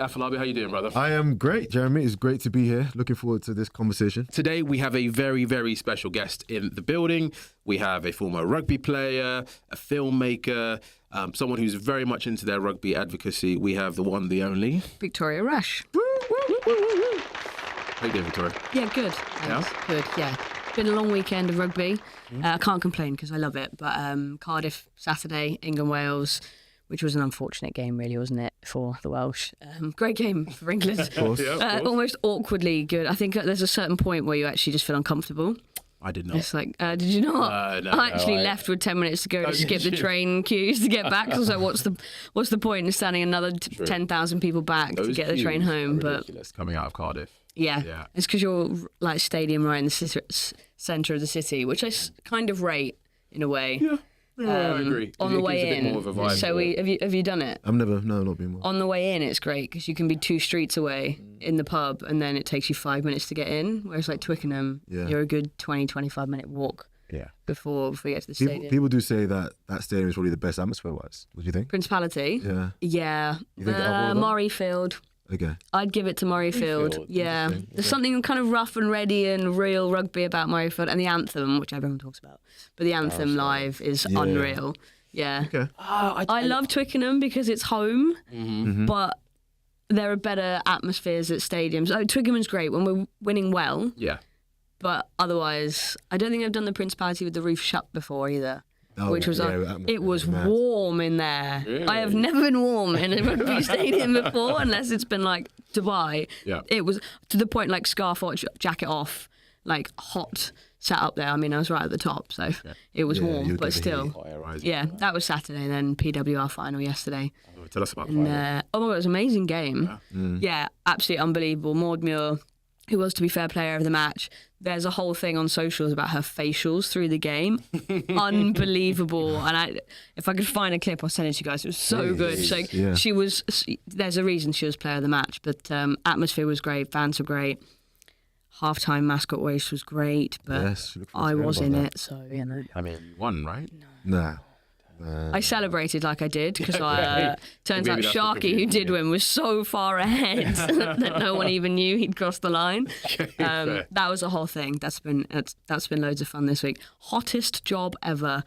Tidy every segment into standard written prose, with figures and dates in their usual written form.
Afolabi. How you doing, brother? I am great, Jeremy. It's great to be here. Looking forward to this conversation. Today, we have a very, very special guest in the building. We have a former rugby player, a filmmaker, someone who's very much into their rugby advocacy. We have the one, the only... Victoria Rush. How you doing, Victoria? Yeah, good. Yeah? Good, yeah. Been a long weekend of rugby. I can't complain because I love it. But Cardiff Saturday, England Wales, which was an unfortunate game, really, wasn't it, for the Welsh? Great game for England. Of course. Yeah, of course. Almost awkwardly good. I think there's a certain point where you actually just feel uncomfortable. I did not. It's like, did you not? No, I actually left with 10 minutes to go to skip the train queues to get back. I was like, what's the point in standing another 10,000 people back to get the train home? But coming out of Cardiff. Yeah. It's because you're like stadium right in the centre of the city, which I kind of rate in a way. Yeah. I agree. On the way in. More of a vibe So have you done it? I've never, not been more. On the way in, it's great because you can be 2 streets away in the pub and then it takes you 5 minutes to get in. Whereas like Twickenham, you're a good 20-25 minute walk before you get to the stadium. People do say that stadium is probably the best atmosphere-wise. What do you think? Principality? Yeah. Yeah. You think out of all Murrayfield. Okay. I'd give it to Murrayfield. Yeah. There's something kind of rough and ready and real rugby about Murrayfield. And the anthem, which everyone talks about. But the anthem live is unreal. Yeah. Okay. I love Twickenham because it's home, but there are better atmospheres at stadiums. Oh, Twickenham's great when we're winning well. Yeah. But otherwise, I don't think I've done the Principality with the roof shut before either. Which was it was warm in there. Really? I have never been warm in a rugby stadium before, unless it's been like Dubai. Yeah. It was to the point like scarf or jacket off, like hot, sat up there. I mean, I was right at the top, so it was warm, but still. Yeah, that was Saturday. Then PWR final yesterday. Oh, tell us about the final. Oh my god, it was an amazing game. Yeah, absolutely unbelievable. Maud Muir, who was, to be fair, player of the match. There's a whole thing on socials about her facials through the game. Unbelievable. And if I could find a clip, I'll send it to you guys. It was so good. So she was, there's a reason she was player of the match, but atmosphere was great, fans were great. Halftime mascot race was great, but I was in it, so, you know. I mean, you won, right? Nah. I celebrated like I did because turns out Sharky, who did win, was so far ahead that no one even knew he'd crossed the line. That was a whole thing. That's been loads of fun this week. Hottest job ever.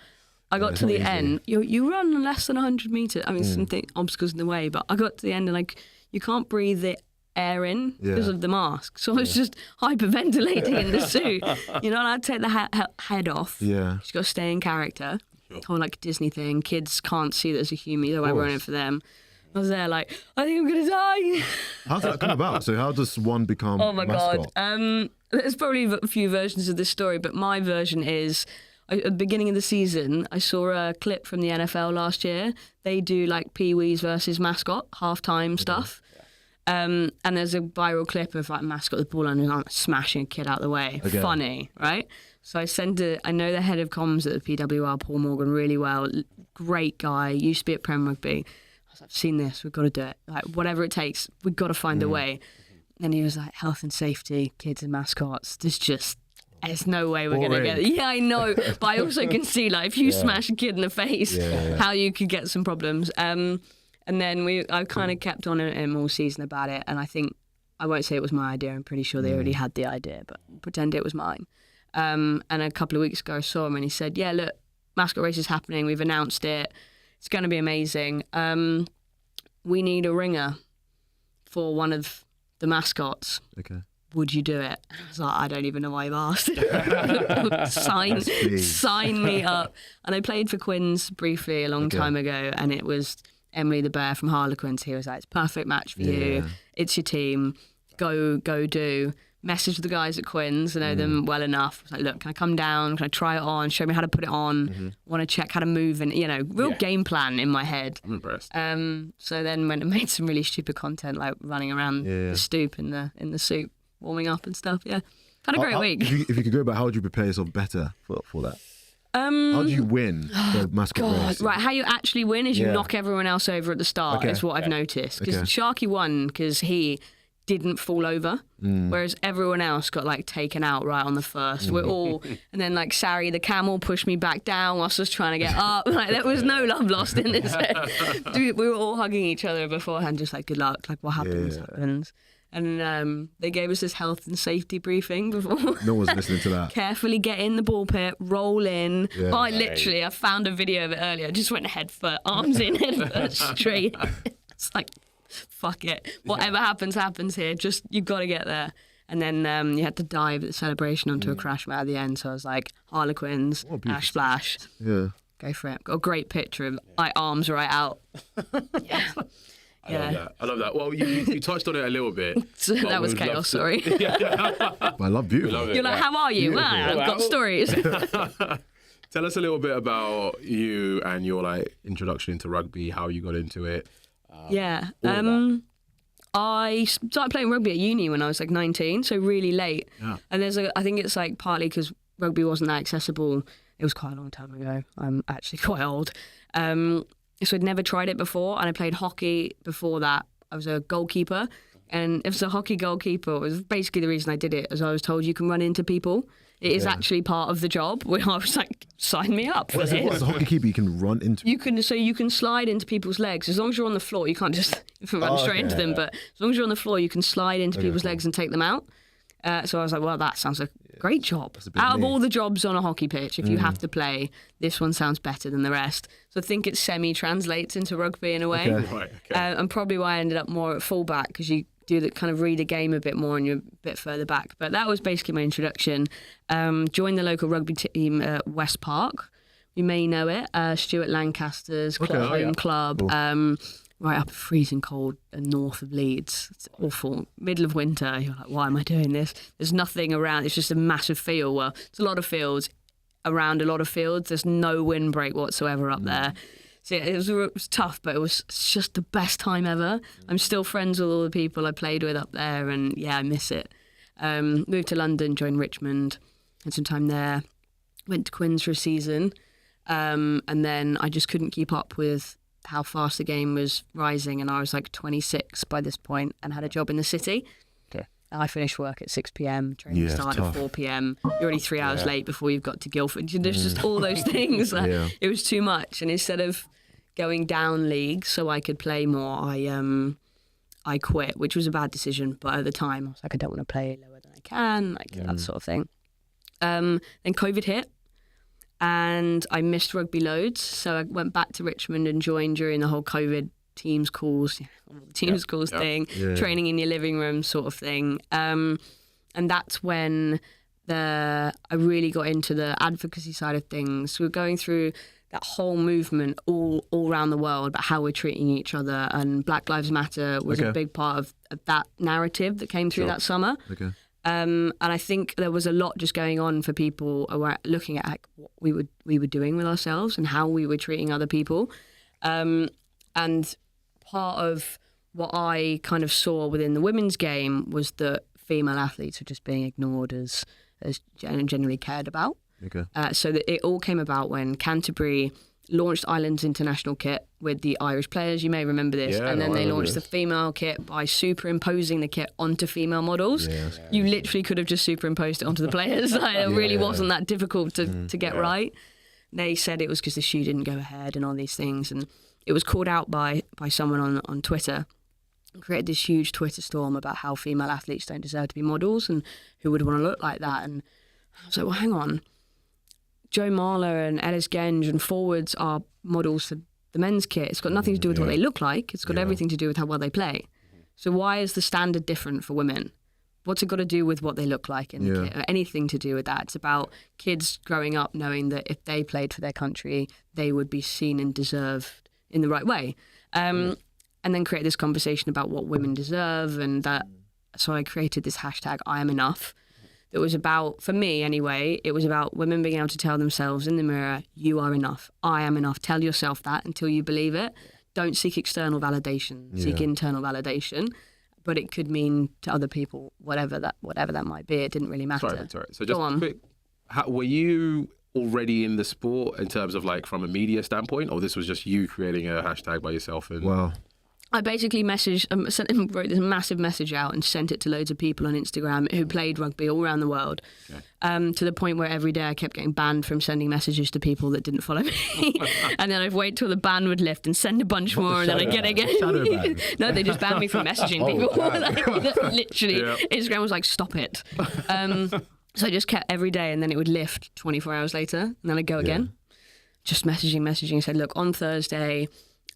I got to the end. You run less than 100 meters. I mean, something obstacles in the way, but I got to the end and you can't breathe the air in because of the mask. So I was just hyperventilating in the suit. You're not allowed to take the head off. Yeah. You've got to stay in character. Whole like Disney thing. Kids can't see that as a human. Either way, we're in it for them. I was there like, I think I'm gonna die. How's that come about? So how does one become mascot? God. There's probably a few versions of this story, but my version is at the beginning of the season, I saw a clip from the NFL last year. They do like Pee-wees versus mascot halftime stuff. And there's a viral clip of like mascot with the ball and smashing a kid out the way. Okay. Funny, right? So I sent it. I know the head of comms at the PWR, Paul Morgan, really well. Great guy. Used to be at Prem Rugby. I was like, I've seen this. We've got to do it. Like whatever it takes, we've got to find a way. And he was like, health and safety, kids and mascots. There's no way we're going to get it. Yeah, I know. But I also can see like if you smash a kid in the face, how you could get some problems. And then I kind of kept on him all season about it. And I won't say it was my idea. I'm pretty sure they already had the idea, but pretend it was mine. And a couple of weeks ago I saw him and he said, yeah, look, mascot race is happening. We've announced it. It's going to be amazing. We need a ringer for one of the mascots. Okay. Would you do it? I was like, I don't even know why you've asked. Sign me up. And I played for Quins briefly a long time ago, and it was Emily the Bear from Harlequins. He was like, it's a perfect match for you. It's your team. Go do. Message the guys at Quins. I know them well enough. I was like, look, can I come down? Can I try it on? Show me how to put it on. Want to check how to move and, real game plan in my head. I'm impressed. So then went and made some really stupid content, like running around the stoop in the suit, warming up and stuff. Yeah. Had a great week. If you could go back, how would you prepare yourself better for that? How do you win the mascot race? Right, how you actually win is you knock everyone else over at the start, is what I've noticed. Because Sharky won because he didn't fall over, whereas everyone else got like taken out right on the first. We're all, and then like Sari the camel pushed me back down whilst I was trying to get up. Like there was no love lost in this. We were all hugging each other beforehand, just like good luck, like what happens happens. And they gave us this health and safety briefing before. No one's listening to that. Carefully get in the ball pit, roll in. Yeah. I found a video of it earlier. I just went head first, arms in, head first, straight. It's like, fuck it. Whatever happens, happens here. Just, you've got to get there. And then you had to dive at the celebration onto a crash mat at the end. So I was like, Harlequins, Ash Splash. Yeah. Go for it. Got a great picture of like arms right out. Yeah. I love that. Well, you touched on it a little bit. That was chaos, sorry. I love beautiful. You're like, how are you? I've got stories. Tell us a little bit about you and your like introduction into rugby, how you got into it. I started playing rugby at uni when I was like 19, so really late. Yeah. And I think it's like partly because rugby wasn't that accessible. It was quite a long time ago. I'm actually quite old. So I'd never tried it before, and I played hockey before that. I was a goalkeeper, and if it's a hockey goalkeeper, it was basically the reason I did it, as I was told you can run into people. It is actually part of the job. Where I was like, sign me up for this. As a hockey keeper, you can run into. You can slide into people's legs as long as you're on the floor. You can't just run straight into them, but as long as you're on the floor, you can slide into people's legs and take them out. So I was like, well, that sounds like a great job. Out of all the jobs on a hockey pitch, if you have to play, this one sounds better than the rest. So I think it semi-translates into rugby in a way. Okay. Right, and probably why I ended up more at fullback, because you do that kind of read a game a bit more and you're a bit further back. But that was basically my introduction. Joined the local rugby team at West Park. You may know it. Stuart Lancaster's home club. Cool. Right up freezing cold north of Leeds. It's awful. Middle of winter. You're like, why am I doing this? There's nothing around. It's just a massive field. Well, it's a lot of fields around a lot of fields. There's no windbreak whatsoever up there. So it was tough, but it was just the best time ever. I'm still friends with all the people I played with up there, and yeah, I miss it. Moved to London, joined Richmond, had some time there. Went to Quins for a season, and then I just couldn't keep up with how fast the game was rising, and I was like 26 by this point and had a job in the city. Okay. I finished work at 6 p.m, training started at 4 p.m. You're already 3 hours late before you've got to Guildford. There's just all those things. It was too much, and instead of going down leagues so I could play more, I quit, which was a bad decision, but at the time I was like, I don't want to play lower than I can, like that sort of thing. Then COVID hit, and I missed rugby loads, so I went back to Richmond and joined during the whole COVID Teams calls thing, training in your living room sort of thing. And that's when I really got into the advocacy side of things. We were going through that whole movement all around the world about how we're treating each other, and Black Lives Matter was a big part of that narrative that came through that summer. Okay. And I think there was a lot just going on for people looking at what we were doing with ourselves and how we were treating other people. And part of what I kind of saw within the women's game was that female athletes were just being ignored as generally cared about. Okay. So that it all came about when Canterbury launched Ireland's international kit with the Irish players. You may remember this. And then they launched the female kit by superimposing the kit onto female models. You literally could have just superimposed it onto the players. It really wasn't that difficult to get right. They said it was because the shoe didn't go ahead and all these things. And it was called out by someone on Twitter, and created this huge Twitter storm about how female athletes don't deserve to be models and who would want to look like that. And I was like, well, hang on. Joe Marler and Ellis Genge and forwards are models for the men's kit. It's got nothing to do with what they look like. It's got everything to do with how well they play. So why is the standard different for women? What's it got to do with what they look like in the kit? Or anything to do with that. It's about kids growing up knowing that if they played for their country, they would be seen and deserved in the right way. And then create this conversation about what women deserve. And that. So I created this hashtag, I am enough. It was about, for me anyway, it was about women being able to tell themselves in the mirror, you are enough, I am enough. Tell yourself that until you believe it. Don't seek external validation, seek internal validation. But it could mean to other people, whatever that might be. It didn't really matter. Sorry. So just quick, were you already in the sport in terms of like from a media standpoint, or this was just you creating a hashtag by yourself? Well, I basically wrote this massive message out and sent it to loads of people on Instagram who played rugby all around the world, to the point where every day I kept getting banned from sending messages to people that didn't follow me. And then I'd wait till the ban would lift and send a bunch more, and then I'd get again. No, they just banned me from messaging people. Literally, Instagram was like, stop it. So I just kept every day, and then it would lift 24 hours later, and then I'd go again. Just messaging, said, look, on Thursday,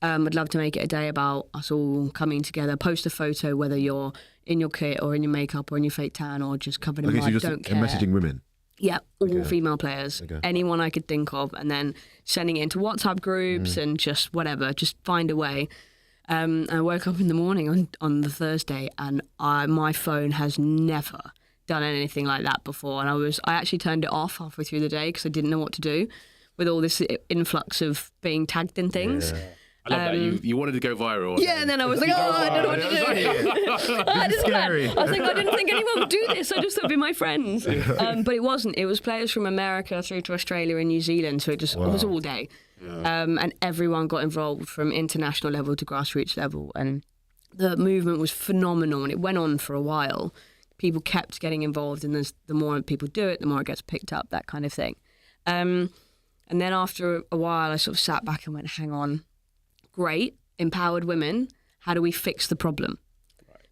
I'd love to make it a day about us all coming together. Post a photo, whether you're in your kit or in your makeup or in your fake tan or just covered in mud. So don't care. Messaging women? Yeah, all female players, anyone I could think of, and then sending it into WhatsApp groups and just whatever, just find a way. I woke up in the morning on the Thursday, and my phone has never done anything like that before. And I actually turned it off halfway through the day because I didn't know what to do with all this influx of being tagged in things. Yeah. I love that. You wanted to go viral. Yeah, and then I was like, I don't know what to do. It's scary. I was like, I didn't think anyone would do this. I just thought it'd be my friends. But it wasn't. It was players from America through to Australia and New Zealand. So it was all day. Yeah. And everyone got involved from international level to grassroots level. And the movement was phenomenal. And it went on for a while. People kept getting involved. And the more people do it, the more it gets picked up, that kind of thing. And then after a while, I sort of sat back and went, hang on. Great, empowered women, how do we fix the problem?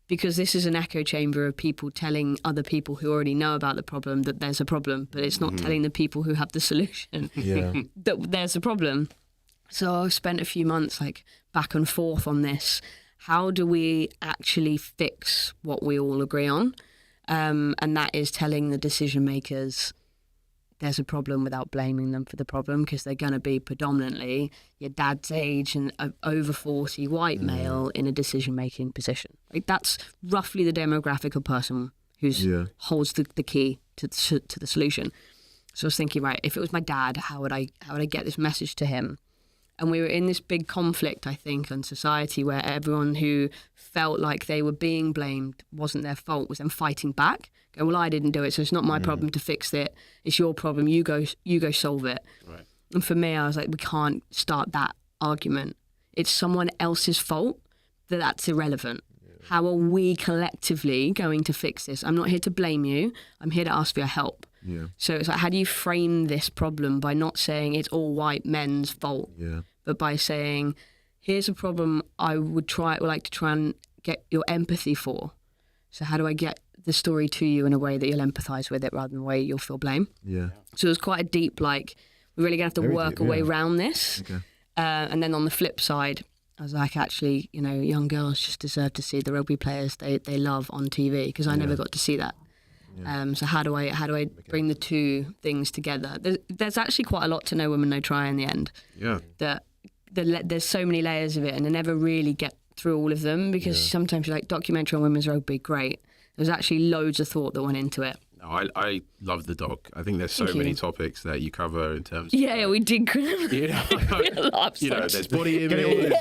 Because this is an echo chamber of people telling other people who already know about the problem that there's a problem, but it's not telling the people who have the solution that there's a problem. So I spent a few months like back and forth on this. How do we actually fix what we all agree on? And that is telling the decision makers there's a problem without blaming them for the problem, because they're going to be predominantly your dad's age and over 40 white male in a decision-making position. Like, that's roughly the demographic of person who holds the key to the solution. So I was thinking, right, if it was my dad, how would I get this message to him? And we were in this big conflict, I think, in society where everyone who felt like they were being blamed wasn't their fault was then fighting back. Going, well, I didn't do it, so it's not my problem to fix it. It's your problem. You go solve it. Right. And for me, I was like, we can't start that argument. It's someone else's fault. That's irrelevant. Yeah. How are we collectively going to fix this? I'm not here to blame you. I'm here to ask for your help. Yeah. So it's like, how do you frame this problem by not saying it's all white men's fault, but by saying, here's a problem I would like to try and get your empathy for. So how do I get the story to you in a way that you'll empathise with it rather than the way you'll feel blame? Yeah. So it was quite a deep, like, we're really going to have to work a way around this. Okay. And then on the flip side, I was like, actually, young girls just deserve to see the rugby players they love on TV, because I never got to see that. Yeah. So how do I bring the two things together? There's actually quite a lot to Know Women No Try in the end. Yeah. There's so many layers of it, and I never really get through all of them, because sometimes you're like, documentary on women's rugby, great. There's actually loads of thought that went into it. No, I love the doc. I think there's so many topics that you cover in terms of... Yeah, we did. There's body image.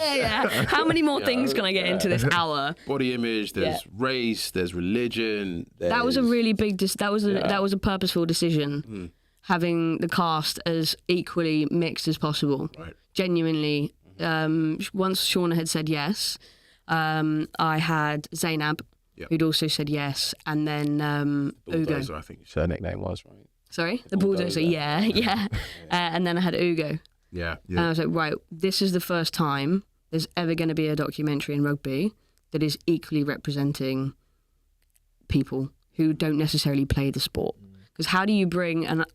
How many more things can I get into this hour? Body image, there's race, there's religion. That was a really big... that was a purposeful decision, having the cast as equally mixed as possible. Right. Genuinely. Once Shauna had said yes, I had Zainab, who'd also said yes, and then Ugo. I think her nickname was, right? Sorry? The Bulldozer, yeah. And then I had Ugo. Yeah. And I was like, right, this is the first time there's ever going to be a documentary in rugby that is equally representing people who don't necessarily play the sport. Because how do you bring, and how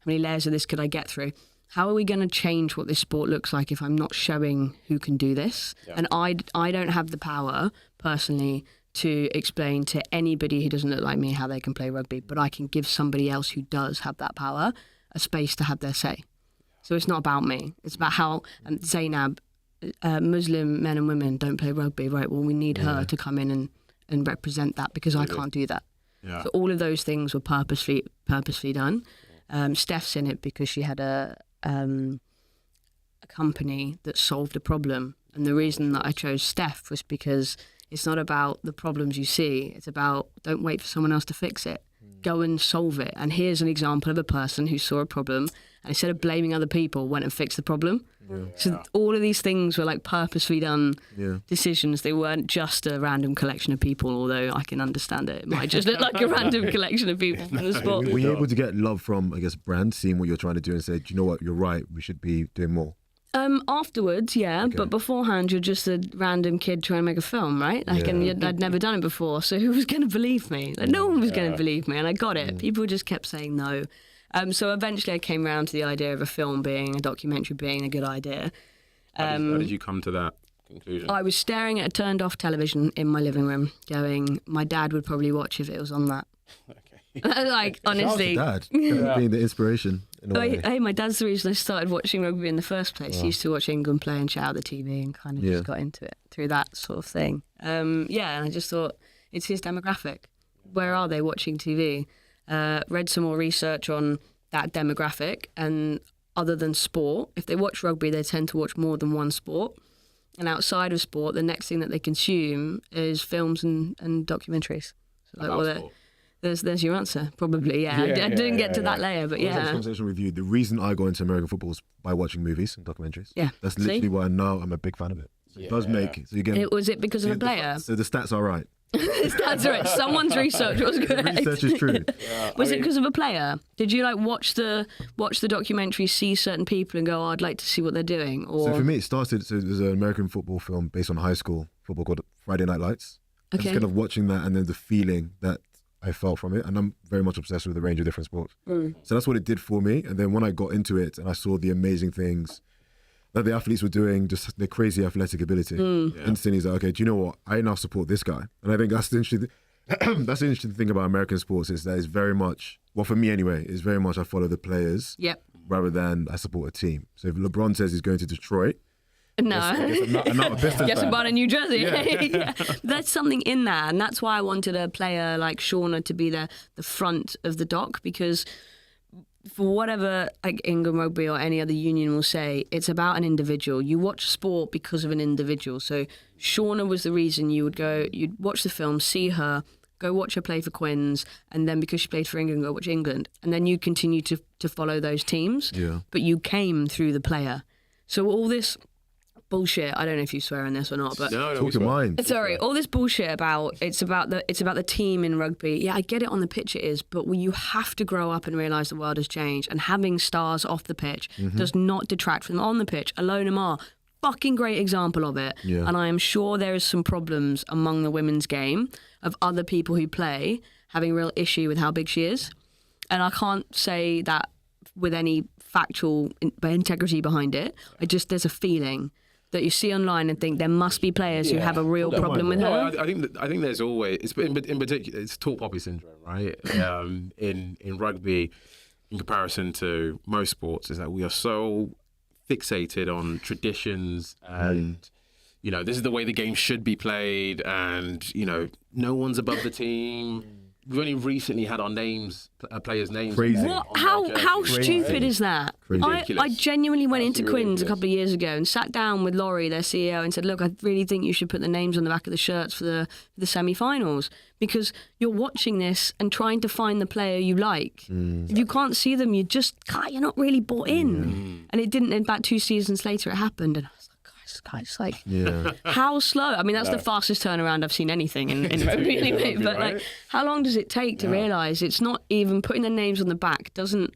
many layers of this could I get through? How are we going to change what this sport looks like if I'm not showing who can do this? Yeah. And I don't have the power, personally, to explain to anybody who doesn't look like me how they can play rugby, but I can give somebody else who does have that power a space to have their say. So it's not about me. It's about how Zainab, Muslim men and women don't play rugby, right? Well, we need her to come in and represent that, because I can't do that. Yeah. So all of those things were purposely done. Steph's in it because she had a company that solved a problem. And the reason that I chose Steph was because it's not about the problems you see. It's about, don't wait for someone else to fix it. Go and solve it. And here's an example of a person who saw a problem and instead of blaming other people, went and fixed the problem. So all of these things were like purposefully done decisions. They weren't just a random collection of people, although I can understand it. It might just look like a random collection of people in the sport. Were you able to get love from, I guess, brands, seeing what you're trying to do and say, do you know what, you're right, we should be doing more? Afterwards, yeah, but beforehand, you're just a random kid trying to make a film, right? Like, and I'd never done it before, so who was going to believe me? Like, no one was going to believe me, and I got it. People just kept saying no. So eventually I came around to the idea of a documentary being a good idea. How did you come to that conclusion? I was staring at a turned off television in my living room going, my dad would probably watch if it was on that. Okay. Like, honestly. Dad, being the inspiration. In a way. Hey, my dad's the reason I started watching rugby in the first place. He used to watch England play and shout at the TV and kind of just got into it through that sort of thing. And I just thought, it's his demographic. Where are they watching TV? Read some more research on that demographic, and other than sport, if they watch rugby, they tend to watch more than one sport. And outside of sport, the next thing that they consume is films and documentaries. So like, there's your answer, probably. I didn't get to that layer, but I had a conversation with you. The reason I got into American football is by watching movies and documentaries. Yeah, that's literally why now I'm a big fan of it. So it does make. So you get. Was it because of a player? So the stats are right. That's right. Someone's research was correct. Research is true. Was it because of a player? Did you like watch the documentary, see certain people, and go, "Oh, I'd like to see what they're doing"? Or so for me, it started. So there's an American football film based on high school football called Friday Night Lights. Okay. Just kind of watching that, and then the feeling that I felt from it, and I'm very much obsessed with a range of different sports. So that's what it did for me. And then when I got into it, and I saw the amazing things that the athletes were doing, just their crazy athletic ability. Instantly, he's like, okay, do you know what? I now support this guy. And I think that's the interesting, that's the interesting thing about American sports is that it's very much, well, for me anyway, is very much I follow the players rather than I support a team. So if LeBron says he's going to Detroit, no, guess about in New Jersey. There's something in that, and that's why I wanted a player like Shauna to be the front of the doc, because for whatever like England Rugby or any other union will say, it's about an individual. You watch sport because of an individual. So Shauna was the reason you'd watch the film, see her, go watch her play for Quins, and then because she played for England, go watch England, and then you continue to follow those teams. But you came through the player. So all this bullshit. I don't know if you swear on this or not, but talk your mind. Sorry, all this bullshit about it's about the team in rugby. Yeah, I get it on the pitch it is, but you have to grow up and realise the world has changed. And having stars off the pitch does not detract from them on the pitch. Ilona Mayer, fucking great example of it. And I am sure there is some problems among the women's game of other people who play having a real issue with how big she is. And I can't say that with any factual integrity behind it. There's a feeling that you see online and think there must be players who have a real problem with her. I think there's always, it's in particular, it's tall poppy syndrome, right? In rugby, in comparison to most sports, is that we are so fixated on traditions and this is the way the game should be played, and no one's above the team. We've only recently had our names, players' names. Crazy. What? How stupid is that? I genuinely went into Quins a couple of years ago and sat down with Laurie, their CEO, and said, look, I really think you should put the names on the back of the shirts for the semi-finals, because you're watching this and trying to find the player you like. If you can't see them, you're not really bought in. And it didn't. About 2 seasons later, it happened, and I was like, how slow? I mean, that's the fastest turnaround I've seen anything in rugby anyway. But like, how long does it take to realise it's not even putting their names on the back doesn't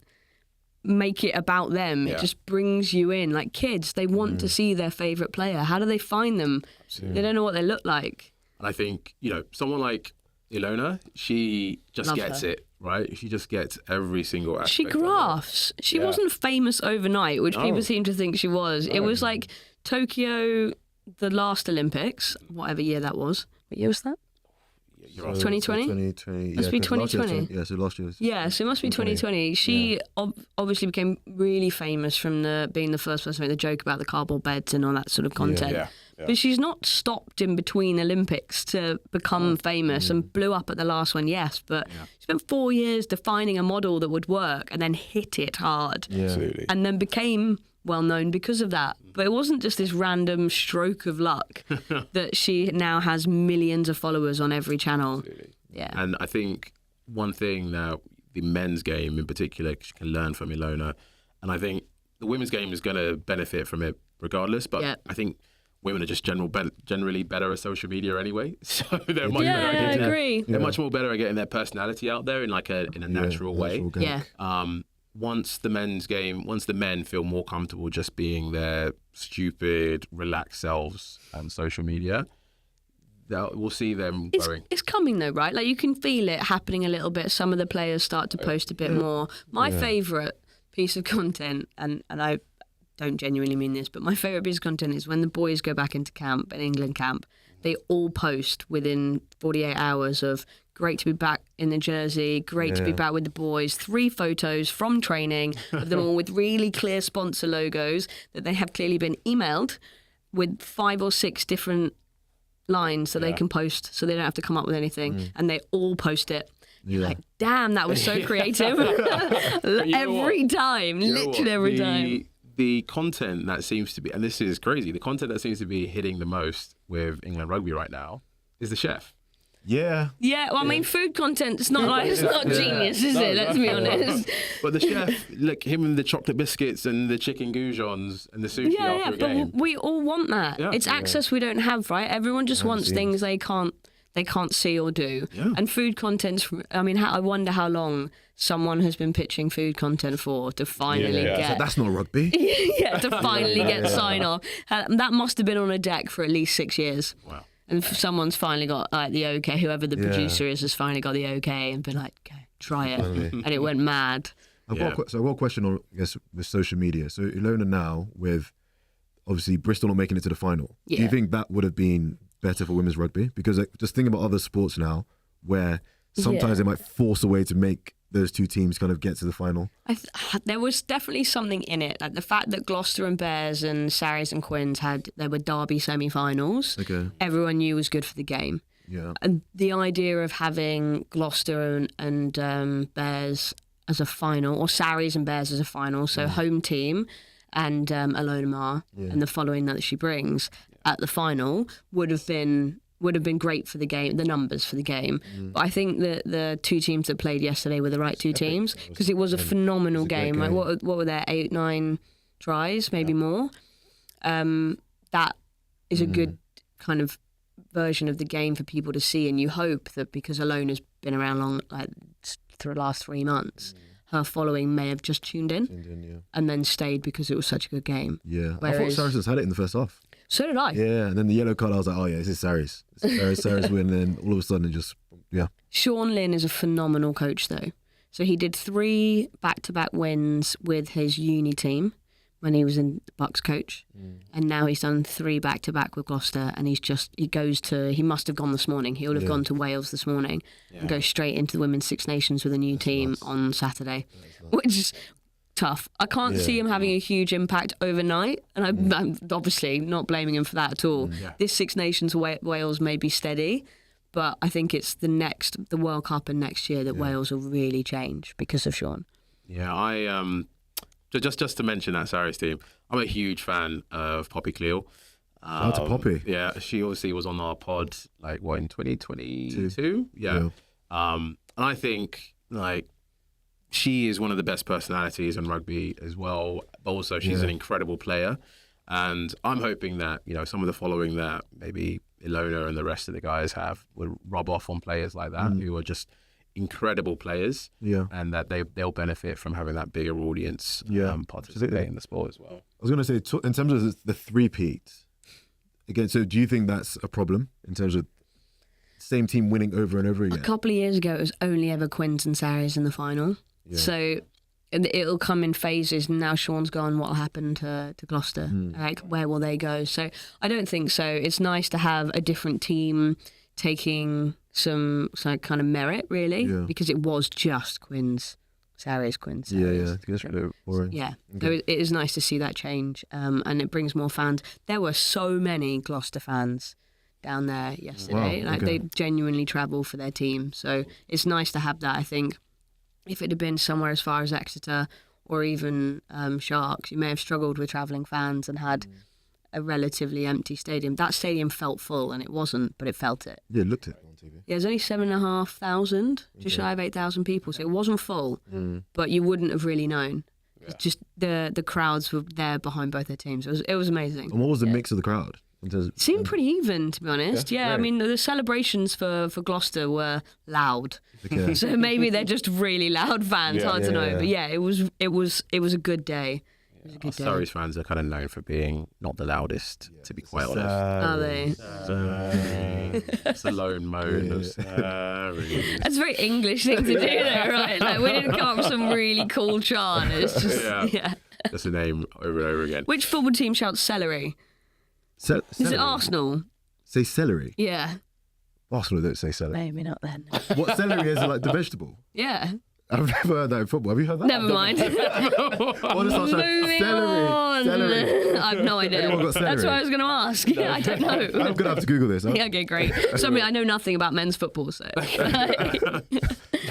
make it about them. It just brings you in. Like kids, they want to see their favourite player. How do they find them? Absolutely. They don't know what they look like. And I think, someone like Ilona, she just gets it, right? She just gets every single aspect. She grafts. She wasn't famous overnight, which people seem to think she was. It was like Tokyo, the last Olympics, whatever year that was. What year was that? 2020? 2020. Must be 2020. Yeah, so last year. Yeah, so it must be 2020. She obviously became really famous from being the first person to make the joke about the cardboard beds and all that sort of content. Yeah. But she's not stopped in between Olympics to become famous and blew up at the last one, yes. But she spent 4 years defining a model that would work and then hit it hard. Yeah. Absolutely. And then became well known because of that. But it wasn't just this random stroke of luck that she now has millions of followers on every channel. Absolutely. Yeah. And I think one thing that the men's game in particular can learn from Ilona, And I think the women's game is going to benefit from it regardless. But I think women are just generally better at social media anyway. So they're much better at getting agree. They're much more better at getting their personality out there in like a natural way. Once the men feel more comfortable just being their stupid, relaxed selves on social media, we'll see them growing. It's coming though, right? Like you can feel it happening a little bit. Some of the players start to post a bit more. My favourite piece of content, and I don't genuinely mean this, but my favourite piece of content is when the boys go back into camp, in England camp, they all post within 48 hours of great to be back in the jersey, great to be back with the boys, 3 photos from training of them all with really clear sponsor logos that they have clearly been emailed with 5 or 6 different lines that they can post so they don't have to come up with anything, and they all post it. Like, damn, that was so creative. Every time, literally every time. The content that seems to be, and this is crazy, the content that seems to be hitting the most with England rugby right now is the chef. Yeah. Yeah, well, I mean, food content, it's not genius, is it? Let's be honest. But the chef, like him and the chocolate biscuits and the chicken goujons and the sushi after a game. But we all want that. Yeah. It's access we don't have, right? Everyone just wants things they can't see or do. Yeah. And food content's, I mean, I wonder how long someone has been pitching food content for to finally get... So that's not rugby. To finally get sign off. That must have been on a deck for at least 6 years. Wow. And someone's finally got like the okay, whoever the producer is has finally got the okay and been like, okay, try it. And it went mad. I've got a question on, I guess, with social media. So Ilona now, with obviously Bristol not making it to the final, do you think that would have been better for women's rugby? Because like, just thinking about other sports now where sometimes they might force a way to make those 2 teams kind of get to the final. There was definitely something in it, like the fact that Gloucester and Bears and Sarries and Quins there were derby semi-finals. Okay. Everyone knew was good for the game. Yeah. And the idea of having Gloucester and Bears as a final, or Sarries and Bears as a final, so home team and Ilona Mayer and the following that she brings at the final would have been great for the game, the numbers for the game. But I think that the 2 teams that played yesterday were the right 2 teams because it was a phenomenal game. Like what were there, 8, 9 tries, maybe more. That is a good kind of version of the game for people to see, and you hope that because Ilona's been around long, like through the last 3 months, her following may have just tuned in and then stayed because it was such a good game. Yeah, whereas, I thought Saracens had it in the first half. So did I. Yeah, and then the yellow card, I was like, oh yeah, this is Sarries. Sarries win, and then all of a sudden it just, Sean Lynn is a phenomenal coach though. So he did 3 back-to-back wins with his uni team when he was in Bucks coach. And now he's done 3 back-to-back with Gloucester, and he must have gone this morning. He'll have gone to Wales this morning and go straight into the Women's Six Nations with a new team on Saturday, which is tough. I can't see him having a huge impact overnight, and I'm obviously not blaming him for that at all. This Six Nations Wales may be steady, but I think it's the World Cup and next year that Wales will really change because of Sean. Yeah, I just to mention that Sarries team, I'm a huge fan of Poppy Cleal. Shout out to Poppy. Yeah, she obviously was on our pod in 2022. Yeah. And I think she is one of the best personalities in rugby as well, but also she's an incredible player. And I'm hoping that, some of the following that maybe Ilona and the rest of the guys have will rub off on players like that who are just incredible players, and that they'll benefit from having that bigger audience participate in the sport as well. I was going to say, in terms of the three-peat, again, so do you think that's a problem in terms of same team winning over and over again? A couple of years ago, it was only ever Quins and Sarries in the final. Yeah. So it'll come in phases, and now Sean's gone, what will happen to Gloucester? Where will they go? So I don't think so. It's nice to have a different team taking some kind of merit, really, because it was just Quins, Sarries, Quins. Sarries. That's a bit boring. Yeah, so it is nice to see that change, and it brings more fans. There were so many Gloucester fans down there yesterday. Wow, they genuinely travel for their team, so it's nice to have that. I think if it had been somewhere as far as Exeter or even Sharks, you may have struggled with travelling fans and had a relatively empty stadium. That stadium felt full, and it wasn't, but it felt it. Yeah, it looked it on TV. Yeah, there's only 7,500, just shy of 8,000 people, so it wasn't full, but you wouldn't have really known. Just the crowds were there behind both their teams. It was amazing. And what was the mix of the crowd? Seemed pretty even, to be honest. Yeah, I mean, the celebrations for Gloucester were loud. Okay. So maybe they're just really loud fans. Hard to know. But yeah, it was a good day. It was a good day. Surrey's fans are kind of known for being not the loudest, to be quite honest. Are they? It's a lone moan of Surrey. That's a very English thing to do, though, right? Like, we didn't come up with some really cool chant. It's just That's the name over and over again. Which football team shouts celery? Celery? Is it Arsenal? Say celery? Yeah. Arsenal don't say celery. Maybe not then. What celery is, like the vegetable? Yeah. I've never heard that in football. Have you heard that? Never mind. Moving on. Celery. I have no idea. Anyone got celery? That's what I was going to ask. Yeah, I don't know. I'm going to have to Google this. Huh? Yeah, okay, great. Sorry, I know nothing about men's football, so.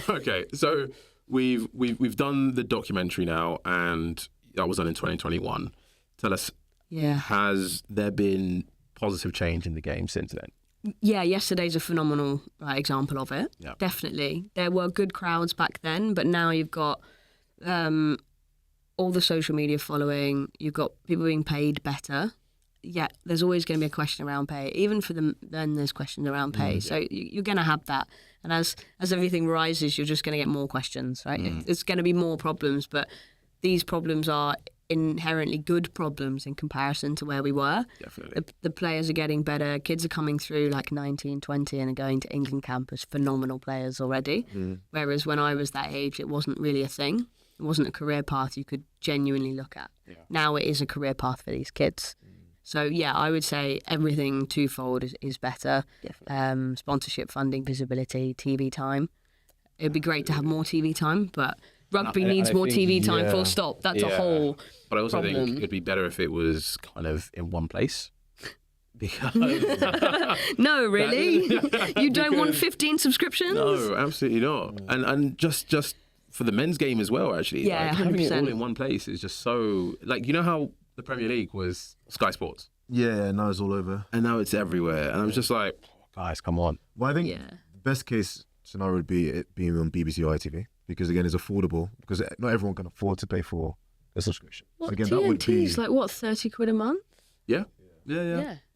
Okay, so we've done the documentary now, and that was done in 2021. Tell us, has there been positive change in the game since then? Yeah, yesterday's a phenomenal example of it. Yeah. Definitely. There were good crowds back then, but now you've got all the social media following, you've got people being paid better. Yeah, there's always going to be a question around pay. Even for them, then there's questions around pay. So you're going to have that. And as everything rises, you're just going to get more questions, right? It's going to be more problems, but these problems are inherently good problems in comparison to where we were. Definitely. The players are getting better. Kids are coming through like 19, 20 and are going to England campus, phenomenal players already. Whereas when I was that age, it wasn't really a thing. It wasn't a career path you could genuinely look at. Yeah. Now it is a career path for these kids. So yeah, I would say everything twofold is better. Sponsorship, funding, visibility, TV time. It'd be great to have more TV time, but rugby needs more TV time, full stop. That's a whole But I also problem. think it'd be better if it was kind of in one place. Because No, really? You don't want 15 subscriptions? no, absolutely not. And just for the men's game as well, actually. Yeah, like, having it 100%. all in one place is just so... Like, you know how the Premier League was Sky Sports? Yeah, now it's all over. And now it's everywhere. And I was just like, guys, come on. Well, I think the best case scenario would be it being on BBC or ITV, because again, it's affordable, because not everyone can afford to pay for a subscription. What, Again, TNT's like, what, 30 quid a month? Yeah.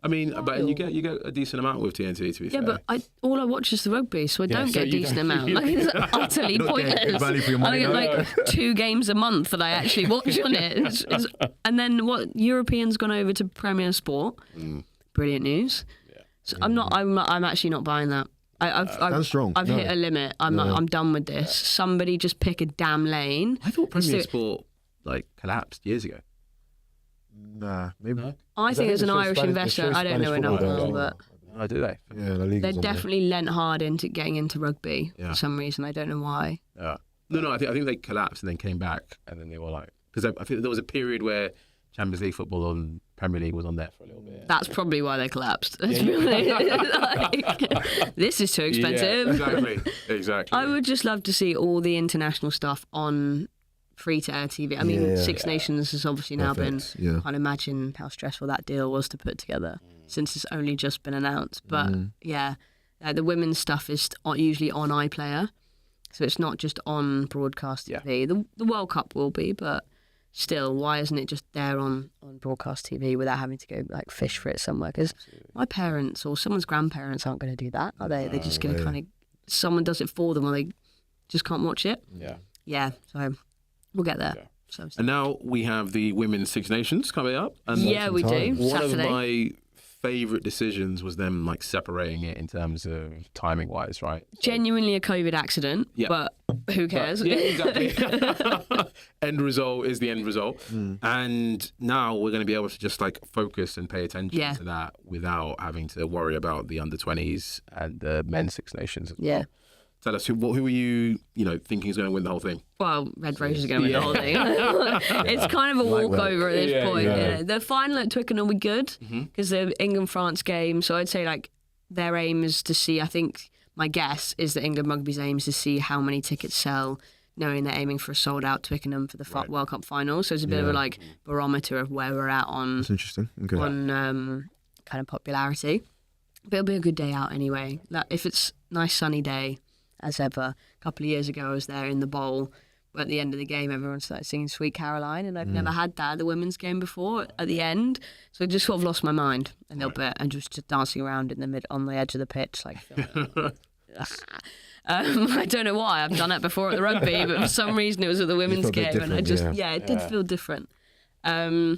I mean, but you Wild. get a decent amount with TNT, to be fair. But all I watch is the rugby, so I don't so get a you decent don't- amount. Like, it's utterly You're not getting pointless. good value for your I money, get no. like 2 games a month that I actually watch on it. And then what? Europeans gone over to Premier Sport. Brilliant news. So I'm actually not buying that. That's strong. I've hit a limit. I'm done with this. Somebody just pick a damn lane. I thought Premier Sport collapsed years ago. Nah, maybe. No? I think as an Irish investor, I don't know enough, football, but Oh, do they? Yeah, La Liga's they on there. definitely lent hard into getting into rugby for some reason. I don't know why. Yeah. No. I think they collapsed and then came back, and then they were like, because I think there was a period where Champions League football and Premier League was on there for a little bit. That's probably why they collapsed. Let's be honest. Like, this is too expensive. Yeah, exactly. I would just love to see all the international stuff on free-to-air TV. I mean, Six Nations has obviously now been... Yeah. Can't imagine how stressful that deal was to put together since it's only just been announced. But the women's stuff is usually on iPlayer, so it's not just on broadcast TV. The World Cup will be, but still, why isn't it just there on broadcast TV without having to go like fish for it somewhere? Because my parents or someone's grandparents aren't going to do that, are they? They're just going to kind of... Someone does it for them, or they just can't watch it. Yeah, so we'll get there. So, And now we have the Women's Six Nations coming up. And yeah, we do. one Saturday. of my favourite decisions was them separating it in terms of timing wise, right? Genuinely a COVID accident, but who cares? Yeah, exactly. End result is the end result. And now we're going to be able to just focus and pay attention to that without having to worry about the under-20s and the men's Six Nations. Yeah. Tell us, who are you thinking is going to win the whole thing? Well, Red Roses are going to win the whole thing. It's kind of a walkover at this point. Yeah. The final at Twickenham will be good because the England-France game. So I'd say their aim is to see, I think my guess is that England Rugby's aim is to see how many tickets sell, knowing they're aiming for a sold-out Twickenham for the World Cup final. So it's a bit of a barometer of where we're at on, That's interesting. Okay. on kind of popularity. But it'll be a good day out anyway. If it's a nice sunny day, as ever. A couple of years ago, I was there in the bowl at the end of the game, everyone started singing Sweet Caroline, and I've never had that at the women's game before at the end. So I just sort of lost my mind a little bit and just dancing around in the on the edge of the pitch. Like, I don't know why. I've done it before at the rugby, but for some reason it was at the women's game, and I just, it did feel different. So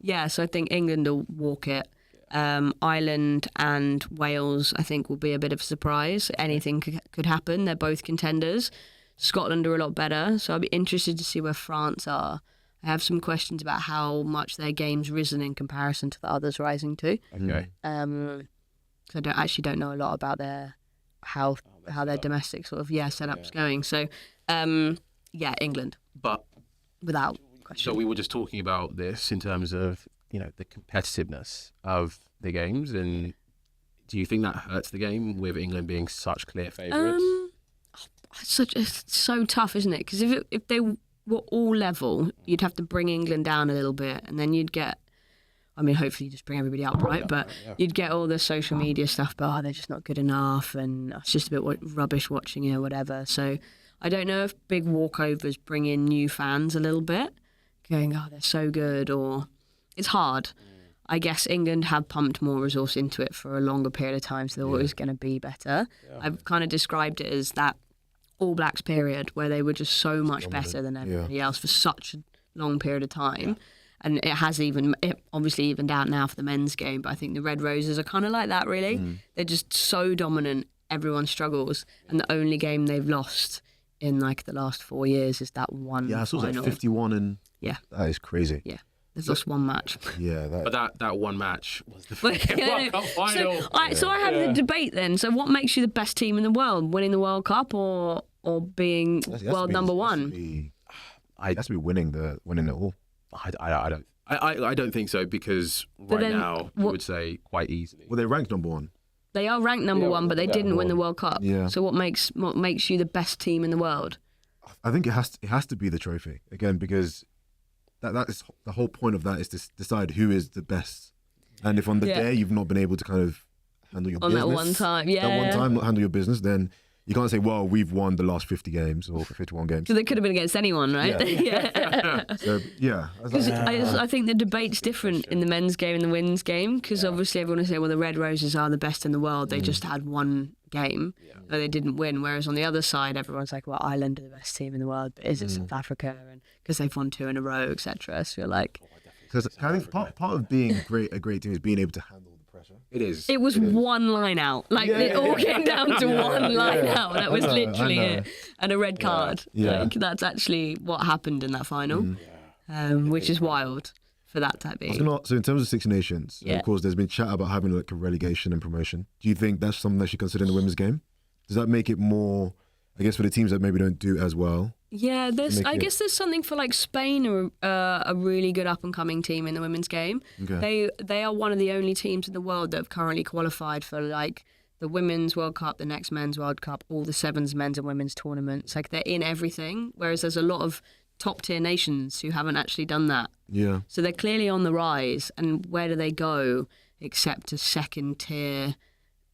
I think England will walk it. Ireland and Wales, I think, will be a bit of a surprise. Anything could happen. They're both contenders. Scotland are a lot better, so I'll be interested to see where France are. I have some questions about how much their game's risen in comparison to the others rising too. Okay. So I don't know a lot about how their domestic sort of setup's going. So England, but without question. So we were just talking about this in terms of the competitiveness of the games, and do you think that hurts the game with England being such clear favourites? It's so tough, isn't it? Because if they were all level, you'd have to bring England down a little bit, and then you'd get, hopefully you just bring everybody up, right? But you'd get all the social media stuff, but they're just not good enough, and it's just a bit rubbish watching it or whatever. So I don't know if big walkovers bring in new fans a little bit, going, they're so good, or it's hard. I guess England have pumped more resource into it for a longer period of time, so they're always going to be better. Yeah. I've kind of described it as that All Blacks period where they were just so much better than everybody else for such a long period of time. Yeah. And it has obviously evened out now for the men's game, but I think the Red Roses are kind of like that, really. They're just so dominant, everyone struggles, and the only game they've lost in like the last 4 years is that one final. I saw like 51 and that is crazy. Yeah. They've lost one match. Yeah, but that one match was the World Cup final. So I had the debate then. So what makes you the best team in the world? Winning the World Cup or being world number one? It has to be winning it all. I don't think so, because now I would say quite easily. Well, they're ranked number one. They are ranked number one, but they didn't win the World Cup. Yeah. So what makes you the best team in the world? I think it has to be the trophy again, because that is the whole point of that, is to decide who is the best. And if on the day you've not been able to kind of handle your business, that one time, not handle your business, then you can't say, well, we've won the last 50 games or 51 games. So they could have been against anyone, right? So, I think the debate's different in the men's game and the women's game, because obviously everyone will say, well, the Red Roses are the best in the world. They just had one game, but they didn't win. Whereas on the other side, everyone's like, well, Ireland are the best team in the world, but is it South Africa? And because they've won 2 in a row, etc. So you're like... Because I think part of being a great team is being able to handle the pressure. It is. It was one line out. It all came down to one line out. That was literally it. And a red card. Yeah. Like, that's actually what happened in that final, which is wild for that to be. So in terms of Six Nations, of course, there's been chat about having like a relegation and promotion. Do you think that's something that should consider in the women's game? Does that make it more, I guess, for the teams that maybe don't do as well? Yeah, I guess there's something for like Spain, a really good up and coming team in the women's game. Okay. They are one of the only teams in the world that have currently qualified for like the Women's World Cup, the next Men's World Cup, all the sevens men's and women's tournaments. Like, they're in everything, whereas there's a lot of top tier nations who haven't actually done that. Yeah. So they're clearly on the rise, and where do they go except to second tier,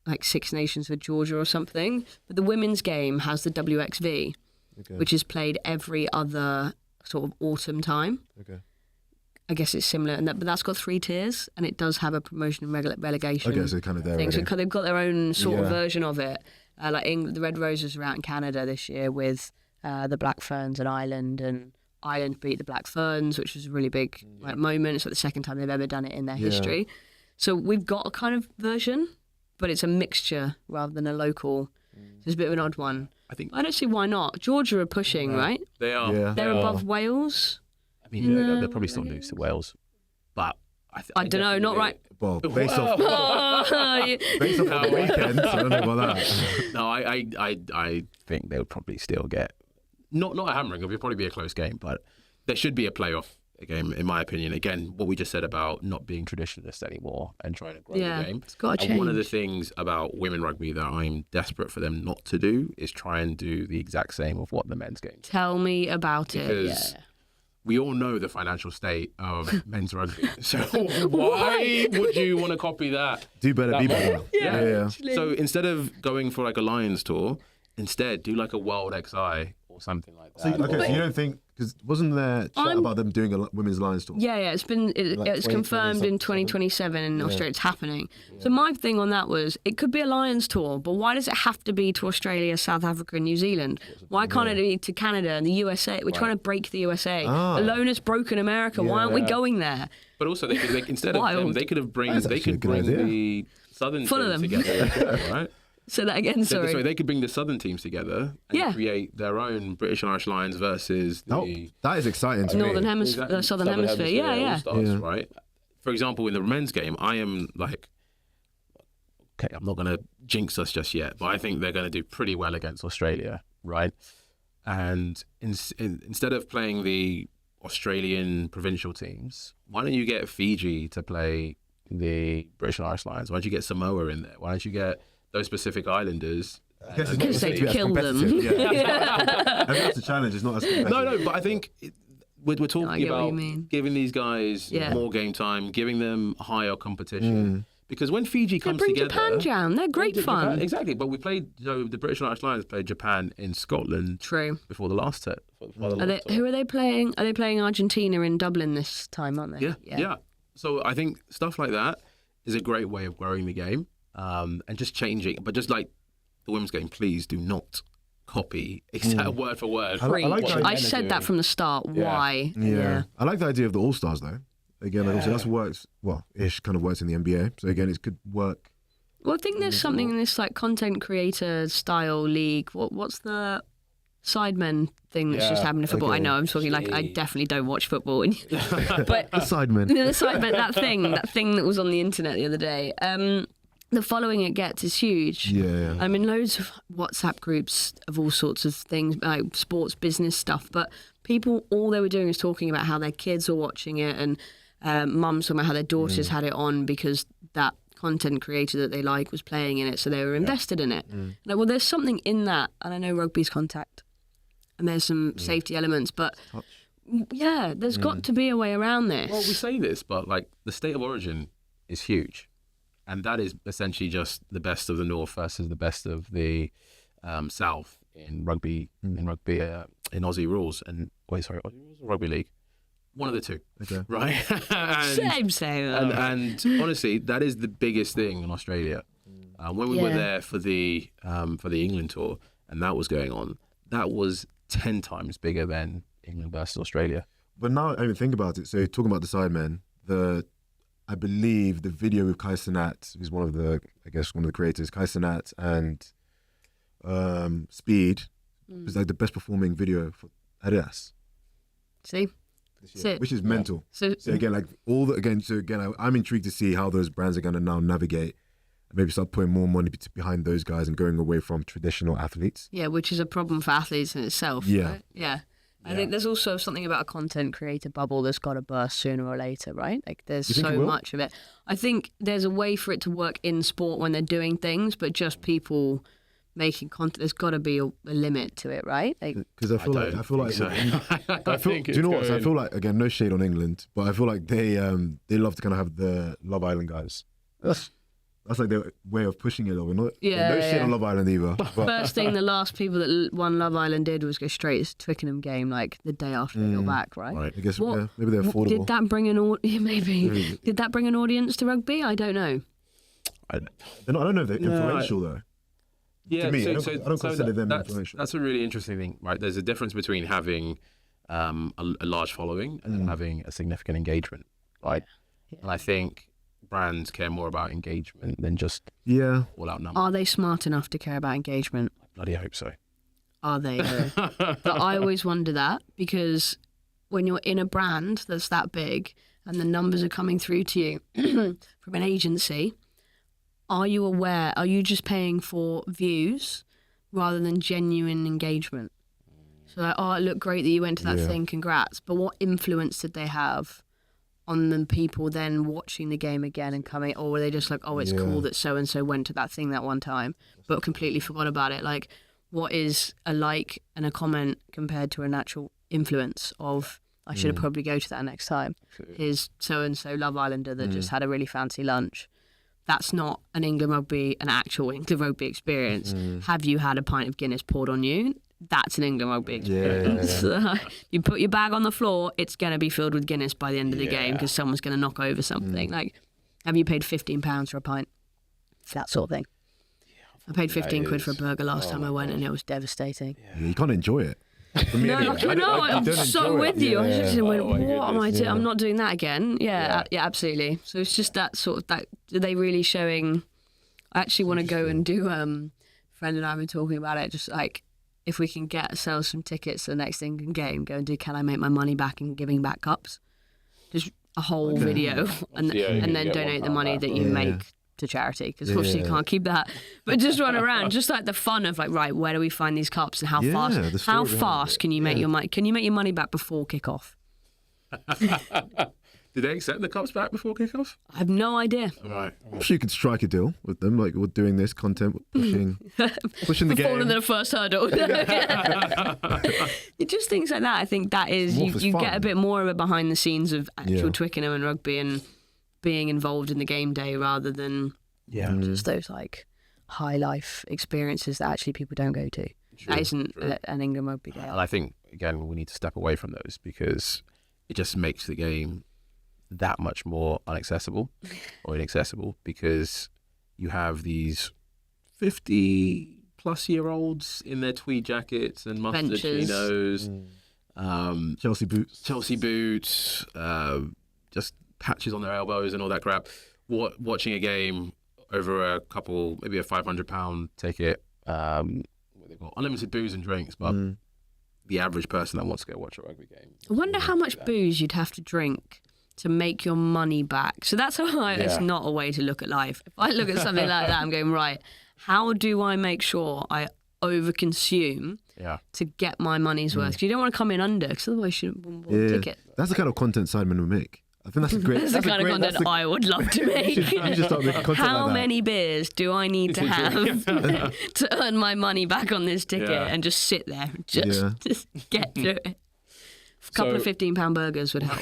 like Six Nations with Georgia or something? But the women's game has the WXV. Okay. Which is played every other sort of autumn time. Okay. I guess it's similar, but that's got 3 tiers, and it does have a promotion and relegation. Okay, so kind of there. So they've got their own sort of version of it. Like the Red Roses are out in Canada this year with the Black Ferns and Ireland beat the Black Ferns, which was a really big moment. It's like the second time they've ever done it in their history. So we've got a kind of version, but it's a mixture rather than a local. So it's a bit of an odd one. I don't see why not. Georgia are pushing, right? They are. Yeah. They're above Wales. I mean, they'll probably still lose to Wales, but I don't know. Not right. Well, based off the weekend, I don't know about that. No, I think they'll probably still get not a hammering. It'll probably be a close game, but there should be a playoff game, in my opinion. Again, what we just said about not being traditionalist anymore and trying to grow the game. It's got to change. And one of the things about women rugby that I'm desperate for them not to do is try and do the exact same of what the men's game. Tell me about because we all know the financial state of men's rugby. So why would you want to copy that? Do better, be better. Yeah. So instead of going for like a Lions tour, instead do like a World XI or or something like So, that. so you don't think, because wasn't there chat about them doing a women's Lions tour? Yeah, it's confirmed in 2027 in Australia. It's happening. So my thing on that was, it could be a Lions tour, but why does it have to be to Australia, South Africa, and New Zealand? Why can't it be to Canada and the USA? We're trying to break the USA. Alona's broken America. Why aren't we going there? But also, instead of them, they could bring the Southern teams together, right? Say that again, sorry. They could bring the Southern teams together and create their own British and Irish Lions versus the that is exciting to Northern me. Hemisphere, Southern Hemisphere. Yeah. All-Stars, right? For example, in the men's game, I am like, okay, I'm not going to jinx us just yet, but I think they're going to do pretty well against Australia, right? And instead of playing the Australian provincial teams, why don't you get Fiji to play the British and Irish Lions? Why don't you get Samoa in there? Why don't you get those Pacific Islanders? Because they kill them. Yeah. That's a challenge. It's not as competitive. No, but I think we're talking about giving these guys more game time, giving them higher competition. Because when Fiji comes bring together, Japan down. They're great fun. Japan, exactly, but we played. So the British and Irish Lions played Japan in Scotland. True. Before the last set. Who are they playing? Are they playing Argentina in Dublin this time? Aren't they? Yeah. So I think stuff like that is a great way of growing the game, and just changing. But just like the women's game, please do not copy exact word for word. I said that from the start. Why? Yeah. I like the idea of the All-Stars though. Again, like obviously that's works kind of works in the NBA. So again, it could work. Well, I think there's something in this like content creator style league. What's the Sidemen thing that's just happened in football? I know I'm talking like I definitely don't watch football, but the Sidemen. The Sidemen, that thing that was on the internet the other day. The following it gets is huge. Yeah. I'm in loads of WhatsApp groups of all sorts of things, like sports, business stuff. But people, all they were doing was talking about how their kids were watching it, and mums talking about how their daughters had it on because that content creator that they like was playing in it, so they were invested in it. Like, well, there's something in that, and I know rugby's contact, and there's some safety elements, but there's got to be a way around this. Well, we say this, but like the state of origin is huge. And that is essentially just the best of the North versus the best of the South in rugby, in Aussie rules. And Aussie rules or rugby league? One of the two, right? Same. And honestly, that is the biggest thing in Australia. When we were there for the England tour, and that was going on, that was 10 times bigger than England versus Australia. But now I even think about it. So talking about the Sidemen, I believe the video with Kai Cenat, who's one of the creators, Kai Cenat and Speed, was like the best performing video for Adidas. See? Which is mental. So again, I'm intrigued to see how those brands are going to now navigate and maybe start putting more money behind those guys and going away from traditional athletes. Yeah, which is a problem for athletes in itself. Yeah. Right? Yeah. I think there's also something about a content creator bubble that's got to burst sooner or later, right? Like there's so much of it. I think there's a way for it to work in sport when they're doing things, but just people making content, there's got to be a limit to it, right? Because I feel like do you know what? So I feel like, again, no shade on England, but I feel like they love to kind of have the Love Island guys. That's like their way of pushing it over. No shit on Love Island either. But first thing the last people that won Love Island did was go straight to Twickenham game, like the day after they got back, right? I guess maybe they're affordable. Did that bring Did that bring an audience to rugby? I don't know. I don't know if they're influential though. Yeah, to me, I don't consider them influential. That's a really interesting thing, right? There's a difference between having a large following and having a significant engagement, right? Yeah. And I think brands care more about engagement than just all out numbers. Are they smart enough to care about engagement? I bloody hope so. Are they? But I always wonder that, because when you're in a brand that's that big and the numbers are coming through to you from an agency, are you aware? Are you just paying for views rather than genuine engagement? So like, it looked great that you went to that thing, congrats. But what influence did they have on the people then watching the game again and coming, or were they just like, it's cool that so-and-so went to that thing that one time, but completely forgot about it? Like, what is a like and a comment compared to an actual influence of, I should have probably go to that next time. Here's so-and-so Love Islander that just had a really fancy lunch. That's not an actual England Rugby experience. Have you had a pint of Guinness poured on you? that's an England rugby experience. You put your bag on the floor, it's going to be filled with Guinness by the end of the game because someone's going to knock over something. Like, have you paid £15 for a pint? That sort of thing. I paid 15 quid for a burger last time I went, and it was devastating. You can't enjoy it. I'm so with you. I just went, what am I doing? I'm not doing that again. Yeah, absolutely. So it's just that sort of, that, are they really showing, I actually want to go and do, friend and I have been talking about it, just like, if we can get ourselves some tickets to the next England game, go and do Can I Make My Money Back and giving back cups? Just a whole video, and then donate the money that you make to charity, because obviously you can't keep that, but just run around, just like the fun of like, right, where do we find these cups and how fast can you make your money? Can you make your money back before kickoff? Did they accept the cups back before kickoff? I have no idea. Right. I'm sure you could strike a deal with them, like we're doing this content, pushing the game. Falling the first hurdle. It just things like that. I think that is, you get a bit more of a behind the scenes of actual Twickenham and rugby and being involved in the game day rather than just those like high life experiences that actually people don't go to. That isn't an England rugby game. And I think, again, we need to step away from those because it just makes the game that much more unaccessible or inaccessible, because you have these 50-plus-year-olds in their tweed jackets and mustard chinos, Chelsea boots, just patches on their elbows and all that crap, watching a game over a couple, maybe a £500 ticket, where they've got unlimited booze and drinks, but the average person that wants to go watch a rugby game. I wonder how much booze you'd have to drink to make your money back. So that's how it's not a way to look at life. If I look at something like that, I'm going, right, how do I make sure I overconsume to get my money's worth? Because you don't want to come in under, because otherwise you shouldn't buy a ticket. That's the kind of content Sidemen would make. I think that's a great. That's the kind of content I would love to make. You should start making content How like that. many beers do I need to have to earn my money back on this ticket and just sit there, just get through it? A couple of £15 burgers would help.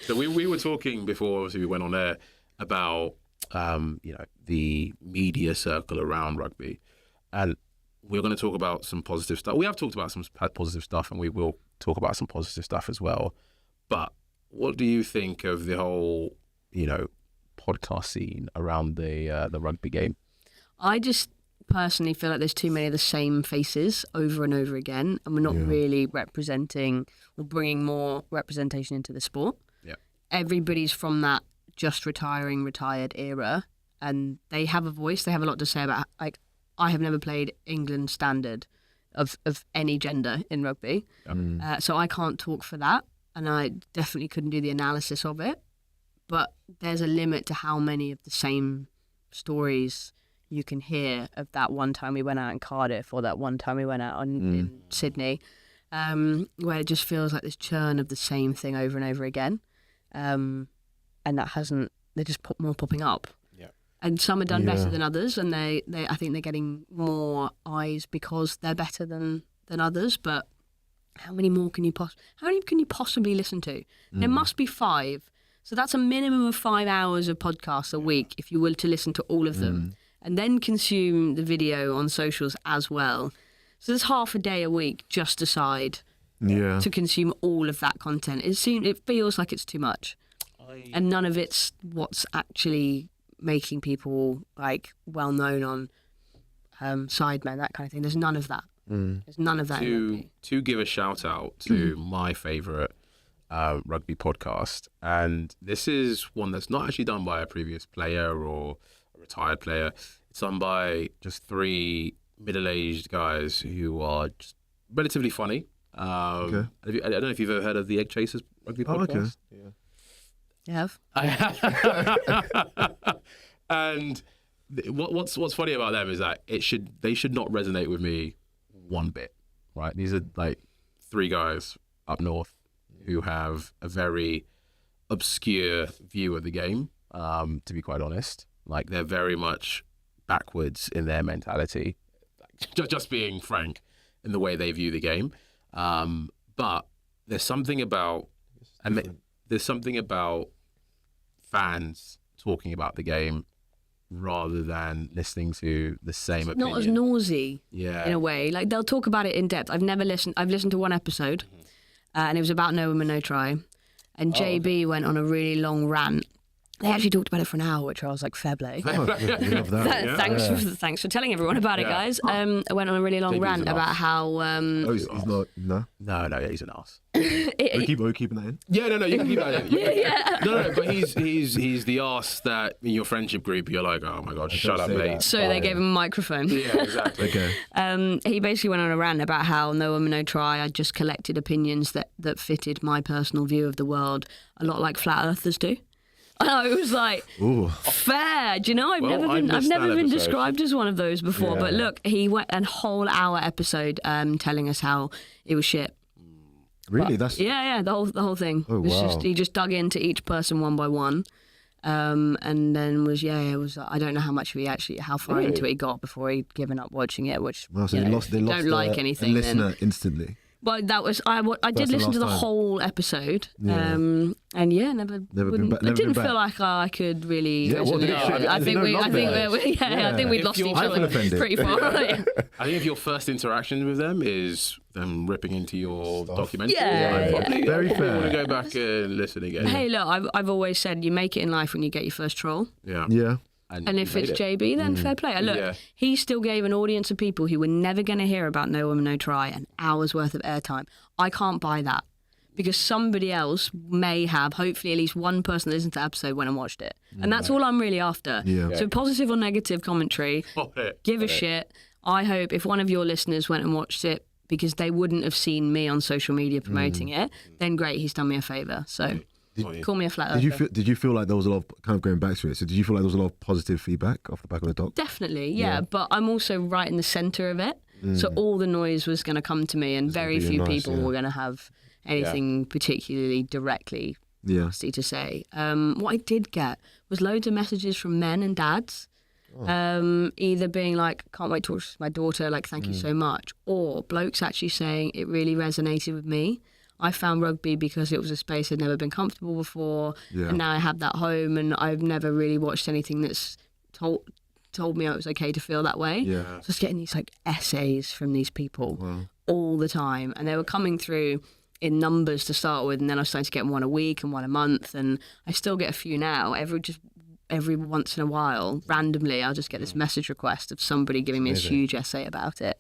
So we were talking before, obviously we went on air, about the media circle around rugby, and we're going to talk about some positive stuff. We have talked about some positive stuff, and we will talk about some positive stuff as well. But what do you think of the whole, podcast scene around the rugby game? I just personally feel like there's too many of the same faces over and over again, and we're not really representing or bringing more representation into the sport. Yeah, everybody's from that retired era, and they have a voice. They have a lot to say about. Like, I have never played England standard of any gender in rugby, so I can't talk for that. And I definitely couldn't do the analysis of it. But there's a limit to how many of the same stories you can hear of that one time we went out in Cardiff or that one time we went out in Sydney, where it just feels like this churn of the same thing over and over again. And that they're just more popping up. Yeah. And some are done better than others, and I think they're getting more eyes because they're better than others, but how many can you possibly listen to? There must be 5. So that's a minimum of 5 hours of podcasts a week if you were to listen to all of them, and then consume the video on socials as well. So there's half a day a week just aside to consume all of that content. It feels like it's too much, and none of it's what's actually making people like well known on Sidemen, that kind of thing. There's none of that. There's none of that. To give a shout out to my favourite rugby podcast, and this is one that's not actually done by a previous player or a retired player. It's done by just 3 middle-aged guys who are just relatively funny. I don't know if you've ever heard of the Egg Chasers rugby podcast. Okay. You have? I have. And what's funny about them is that they should not resonate with me one bit, right? These are like 3 guys up north who have a very obscure view of the game, to be quite honest. Like, they're very much backwards in their mentality, just being frank, in the way they view the game. But there's something about fans talking about the game rather than listening to the same opinion. Not as noisy, Yeah. in a way. Like, they'll talk about it in depth. I've listened to one episode, and it was about No Woman, No Try. And JB went on a really long rant. They actually talked about it for an hour, which I was like, fair play. Oh, we love that. Thanks for telling everyone about it, guys. I went on a really long JB's rant an about arse. how... He's not. No. No, he's an ass. Are we keeping that in? Yeah, no, you can keep that in. No, but he's the arse that in your friendship group you're like, oh my god, shut up, say mate. that. So they gave him a microphone. Yeah, exactly. Okay. He basically went on a rant about how No Woman, No Try. I just collected opinions that fitted my personal view of the world, a lot like flat earthers do. And I was like, Ooh. fair. Do you know? I've Well, never I've been missed that episode. described as one of those before. Yeah. But look, he went a whole hour episode telling us how it was shit. Really? That's. Yeah, the whole thing. Oh, It was wow. he just dug into each person one by one. And then it was I don't know how far into it he got before he'd given up watching it, which Wow, so you they know, lost. don't like a anything listener then. instantly. But that was I did the listen to the last time. whole episode, Yeah. and Never been back- I never didn't been feel back. like I could really. Yeah, well, resonate. no, I think no we, I love think there. we, I think we'd If lost each you're- I feel other offended. pretty far. I think if your first interaction with them is them ripping into your documentary, Yeah, I'd probably Very want fair. to go back and listen again. Hey, look, I've always said you make it in life when you get your first troll. Yeah. Yeah. And if it's JB, then fair play. Look, Yeah. he still gave an audience of people who were never going to hear about No Woman, No Try an hour's worth of airtime. I can't buy that because somebody else may have, hopefully at least one person that listened to the episode went and watched it. And that's all I'm really after. Yeah. So positive or negative commentary, give a shit. I hope if one of your listeners went and watched it because they wouldn't have seen me on social media promoting it, then great, he's done me a favour. So call me a flat earther. Did you feel like there was a lot of kind of going back to it? So did you feel like there was a lot of positive feedback off the back of the doc? Definitely, yeah. But I'm also right in the centre of it. So all the noise was going to come to me and very be few nice, people yeah. were going to have anything particularly directly Yeah. nasty to say. What I did get was loads of messages from men and dads. Either being like, can't wait to watch my daughter, like, thank you so much. Or blokes actually saying it really resonated with me. I found rugby because it was a space I'd never been comfortable before. Yeah. And now I have that home and I've never really watched anything that's told me it was okay to feel that way. Yeah. So I was getting these like essays from these people all the time. And they were coming through in numbers to start with. And then I was starting to get one a week and one a month. And I still get a few now. Every once in a while, randomly, I'll just get this message request of somebody giving me this huge essay about it.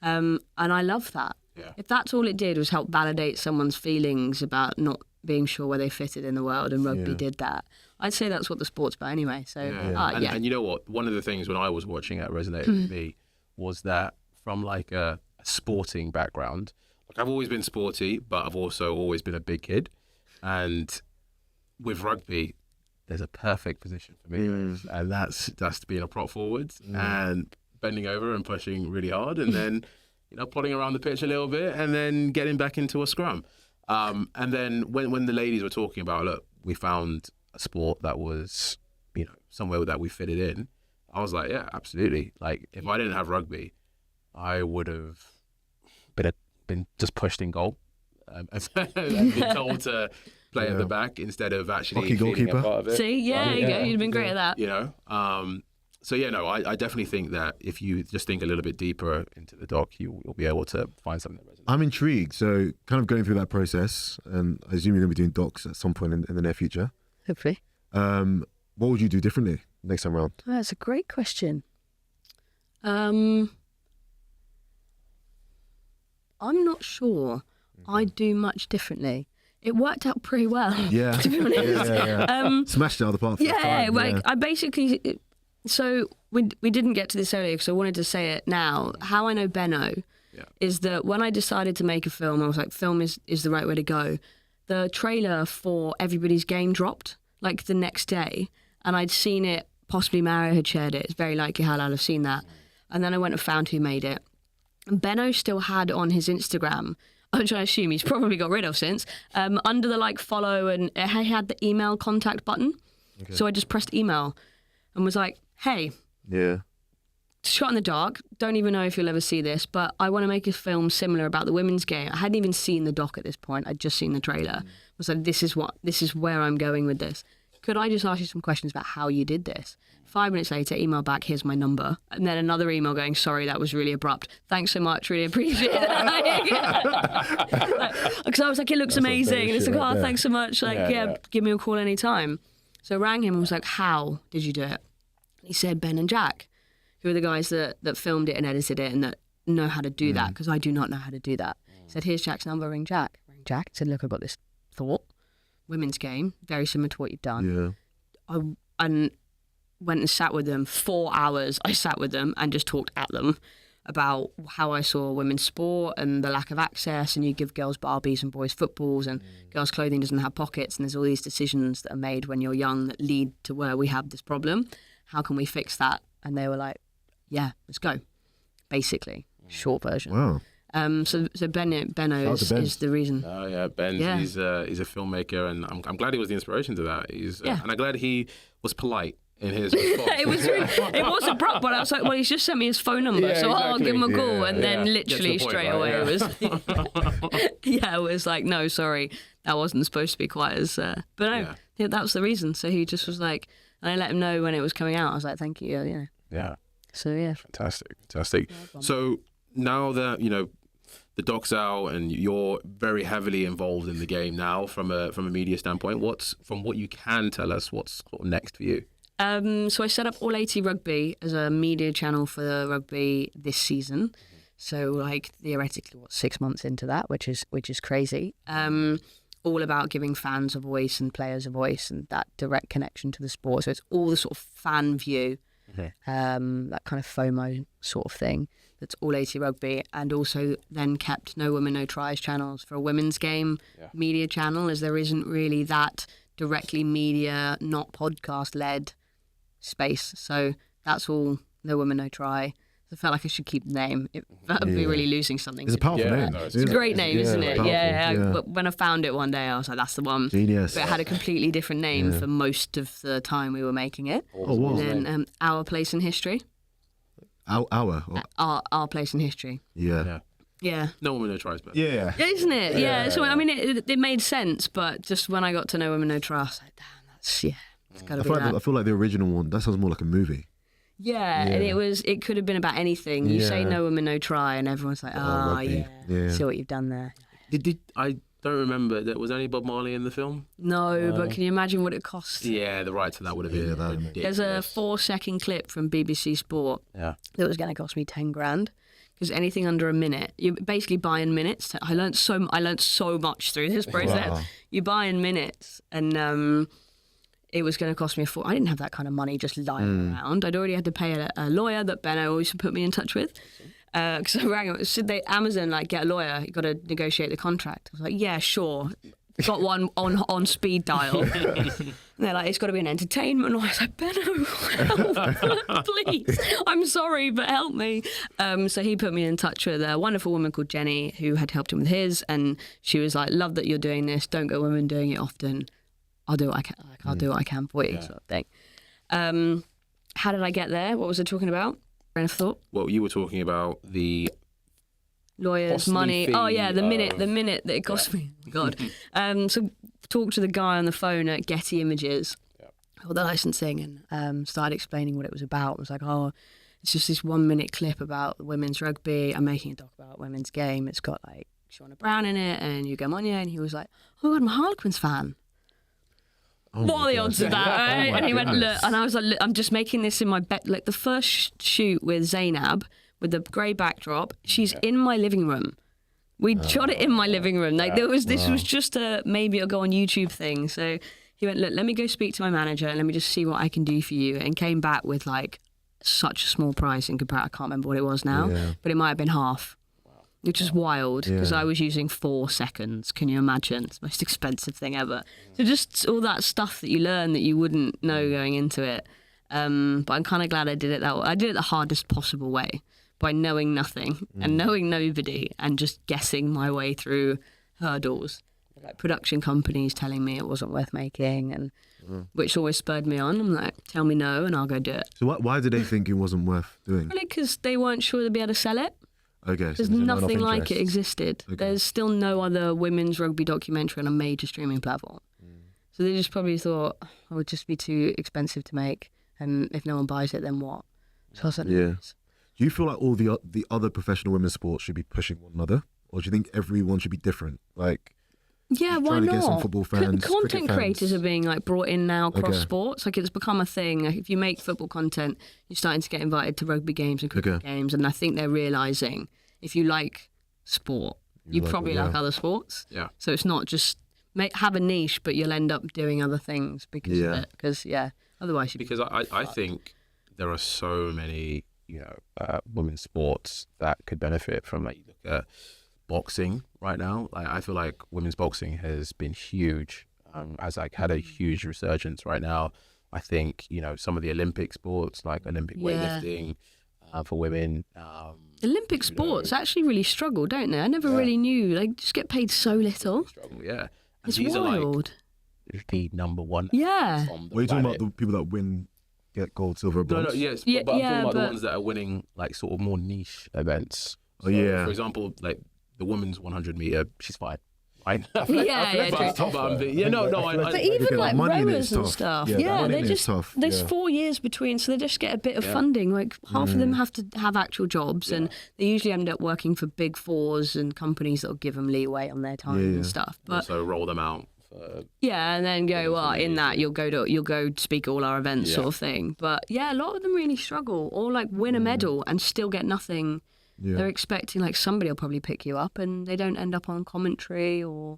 And I love that. Yeah. If that's all it did was help validate someone's feelings about not being sure where they fitted in the world, and rugby did that, I'd say that's what the sport's about anyway. So, And you know what? One of the things when I was watching it resonated with me was that from like a sporting background, like I've always been sporty, but I've also always been a big kid. And with rugby, there's a perfect position for me, and that's being a prop forward and bending over and pushing really hard, and then plodding around the pitch a little bit, and then getting back into a scrum. And then when the ladies were talking about, look, we found a sport that was somewhere that we fitted in, I was like, yeah, absolutely. Like if I didn't have rugby, I would have been just pushed in goal and been told to play at the back instead of actually Hockey feeling goalkeeper. a part of it. See, there you go. You'd been great at that. So I definitely think that if you just think a little bit deeper into the doc, you'll be able to find something that resonates. I'm intrigued. So kind of going through that process, and I assume you're going to be doing docs at some point in the near future. Hopefully. What would you do differently next time round? That's a great question. I'm not sure I'd do much differently. It worked out pretty well, Yeah. to be honest. Yeah. Smashed it out of the park. first time, Like I basically, so we didn't get to this earlier because I wanted to say it now. How I know Benno is that when I decided to make a film, I was like, film is the right way to go. The trailer for Everybody's Game dropped like the next day, and I'd seen it, possibly Mario had shared it. It's very likely I'll have seen that. And then I went and found who made it. And Benno still had on his Instagram, which I assume he's probably got rid of since, under the like follow, and he had the email contact button. Okay. So I just pressed email and was like, hey, shot in the dark, don't even know if you'll ever see this, but I want to make a film similar about the women's game. I hadn't even seen the doc at this point. I'd just seen the trailer. I was like, this is where I'm going with this. could I just ask you some questions about how you did this? 5 minutes later, email back, here's my number. And then another email going, sorry, that was really abrupt. Thanks so much, really appreciate it. Because I was like, it looks amazing. And it's like, oh, thanks so much. Like, give me a call anytime. So I rang him and was like, how did you do it? He said, Ben and Jack, who are the guys that filmed it and edited it and that know how to do that, because I do not know how to do that. He said, here's Jack's number, ring Jack. Ring Jack. He said, look, I've got this thought. Women's game, very similar to what you've done. Yeah. And went and sat with them 4 hours. I sat with them and just talked at them about how I saw women's sport and the lack of access, and you give girls Barbies and boys footballs, and girls' clothing doesn't have pockets, and there's all these decisions that are made when you're young that lead to where we have this problem. How can we fix that? And they were like, yeah, let's go. Basically, short version. Wow. So Benno is the reason. Oh yeah, Ben. Yeah. He's a filmmaker, and I'm glad he was the inspiration to that. And I'm glad he was polite in his response. it was abrupt, but I was like, well, he's just sent me his phone number, so I'll give him a call. And then literally straight away it was, it was like, no, sorry, that wasn't supposed to be quite as. But no, that was the reason. So he just was like, and I let him know when it was coming out. I was like, thank you. Yeah. So yeah. Fantastic. So now that the doc's out and you're very heavily involved in the game now from a media standpoint, from what you can tell us, what's sort of next for you? So I set up All 80 Rugby as a media channel for the rugby this season. So like theoretically, 6 months into that, which is crazy. All about giving fans a voice and players a voice and that direct connection to the sport. So it's all the sort of fan view, that kind of FOMO sort of thing. That's All 80 Rugby, and also then kept No Women No Tries channels for a women's game media channel, as there isn't really that directly media, not podcast led space. So that's all No Women No Try. I felt like I should keep the name. I'd be really losing something. It's a powerful name. It's a great name, isn't it? Yeah. But when I found it one day, I was like, that's the one. Genius. But it had a completely different name for most of the time we were making it. Oh, wow. And then Our Place in History. Our Place in History. Yeah. No Women No Tries, but Yeah. Isn't it? Yeah. So I mean, it made sense, but just when I got to No Women No Try, I was like, damn, that's it's got to be that. I feel like the original one, that sounds more like a movie. Yeah, and it could have been about anything. You say No Women No Try, and everyone's like, see what you've done there. I don't remember. Was any Bob Marley in the film? No, but can you imagine what it cost? Yeah, the rights to that would have been ridiculous. There's a 4-second clip from BBC Sport that was going to cost me 10 grand. Because anything under a minute, you basically buy in minutes. I learned so much through this process. Wow. You buy in minutes, and it was going to cost me I didn't have that kind of money just lying around. I'd already had to pay a lawyer that Benno always put me in touch with. Because I rang him. Said Amazon, get a lawyer. You got to negotiate the contract. I was like, yeah, sure. Got one on speed dial. And they're like, it's got to be an entertainment. And I was like, Benno, help, please. I'm sorry, but help me. So he put me in touch with a wonderful woman called Jenny who had helped him with his. And she was like, love that you're doing this. Don't get women doing it often. I'll do what I can. I'll do what I can for you, sort of thing. How did I get there? What was I talking about? Train of thought. Well, you were talking about the lawyers, money. Fee the minute that it cost me. God. So talked to the guy on the phone at Getty Images, or the licensing, and started explaining what it was about. I was like, it's just this 1 minute clip about women's rugby. I'm making a doc about women's game. It's got Shauna Brown in it and Hugo Monye, and he was like, oh God, I'm a Harlequins fan. What are the odds of that, right? And he went, look, and I was like, look, I'm just making this in my bed. The first shoot with Zainab, with the grey backdrop, she's in my living room. We shot it in my living room. This was just maybe it'll go on YouTube thing. So he went, look, let me go speak to my manager and let me just see what I can do for you. And came back with such a small price in comparison. I can't remember what it was now, but it might have been half. Which is wild, because I was using 4 seconds. Can you imagine? It's the most expensive thing ever. So just all that stuff that you learn that you wouldn't know going into it. But I'm kind of glad I did it that way. I did it the hardest possible way, by knowing nothing and knowing nobody and just guessing my way through hurdles. Production companies telling me it wasn't worth making, and which always spurred me on. I'm like, tell me no and I'll go do it. So why did they think it wasn't worth doing? Probably because they weren't sure they'd be able to sell it. Okay, there's nothing like it existed. Okay. There's still no other women's rugby documentary on a major streaming platform. So they just probably thought, oh, it would just be too expensive to make. And if no one buys it, then what? So I was like, Yeah. Do you feel like all the other professional women's sports should be pushing one another? Or do you think everyone should be different? Like, yeah, why trying to not? get some football fans, Content cricket creators fans. are being like brought in now across Okay. sports. Like it's become a thing. Like if you make football content, you're starting to get invited to rugby games and cricket games. And I think they're realising if you like sport, you like probably it, yeah. like other sports. Yeah. So it's not just have a niche, but you'll end up doing other things because of it. Because otherwise you'd Because I think there are so many, women's sports that could benefit from, like, you look at boxing right now. Like, I feel like women's boxing has been huge, has like had a huge resurgence right now. I think, some of the Olympic sports, like Olympic weightlifting for women. Olympic sports actually really struggle, don't they? I never really knew. They just get paid so little. Struggle, yeah. And It's these wild. are like the number one. Yeah. On the What are you talking about? planet. The people that win, get gold, silver, No, bronze? yes, Yeah, but I'm talking about but- the ones that are winning, like, sort of more niche events. Oh, yeah. For example, like the women's 100 meter, she's fine. Right? Yeah, true. But even like money in it rowers is and tough. stuff, Yeah, money they in it is just tough. there's Yeah. 4 years between, so they just get a bit of funding. Like half of them have to have actual jobs, and they usually end up working for big fours and companies that'll give them leeway on their time and stuff. But Also roll them out. and then go, well, in that you'll go speak at all our events, Yeah. sort of thing. But yeah, a lot of them really struggle, or like win a medal and still get nothing. Yeah. They're expecting like somebody will probably pick you up, and they don't end up on commentary or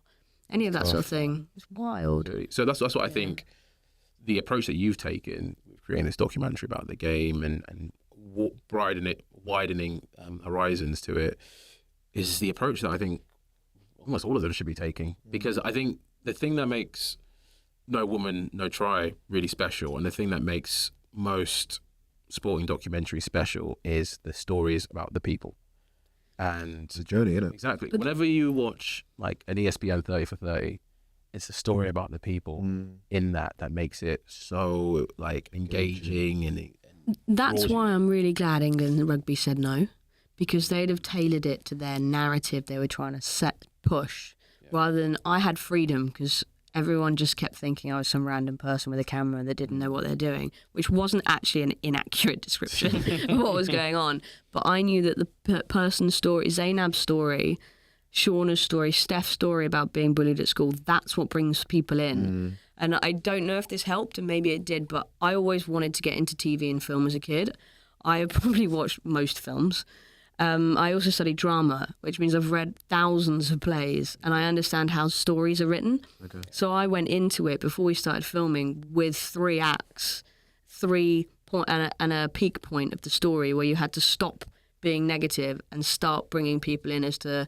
any of that sort of thing. It's wild. So that's what I think. The approach that you've taken with creating this documentary about the game and widening horizons to it is the approach that I think almost all of them should be taking. Because I think the thing that makes No Woman, No Try really special, and the thing that makes most sporting documentaries special, is the stories about the people. And It's a journey, isn't it? exactly. Whenever you watch like an ESPN 30 for 30, it's a story about the people in that makes it so like engaging and That's why I'm really glad England and rugby said no, because they'd have tailored it to their narrative they were trying to push, rather than I had freedom because everyone just kept thinking I was some random person with a camera that didn't know what they're doing, which wasn't actually an inaccurate description of what was going on. But I knew that the person's story, Zainab's story, Shauna's story, Steph's story about being bullied at school, that's what brings people in. And I don't know if this helped, and maybe it did, but I always wanted to get into TV and film as a kid. I have probably watched most films. I also studied drama, which means I've read thousands of plays and I understand how stories are written. Okay. So I went into it before we started filming with 3 acts, 3 and a peak point of the story where you had to stop being negative and start bringing people in as to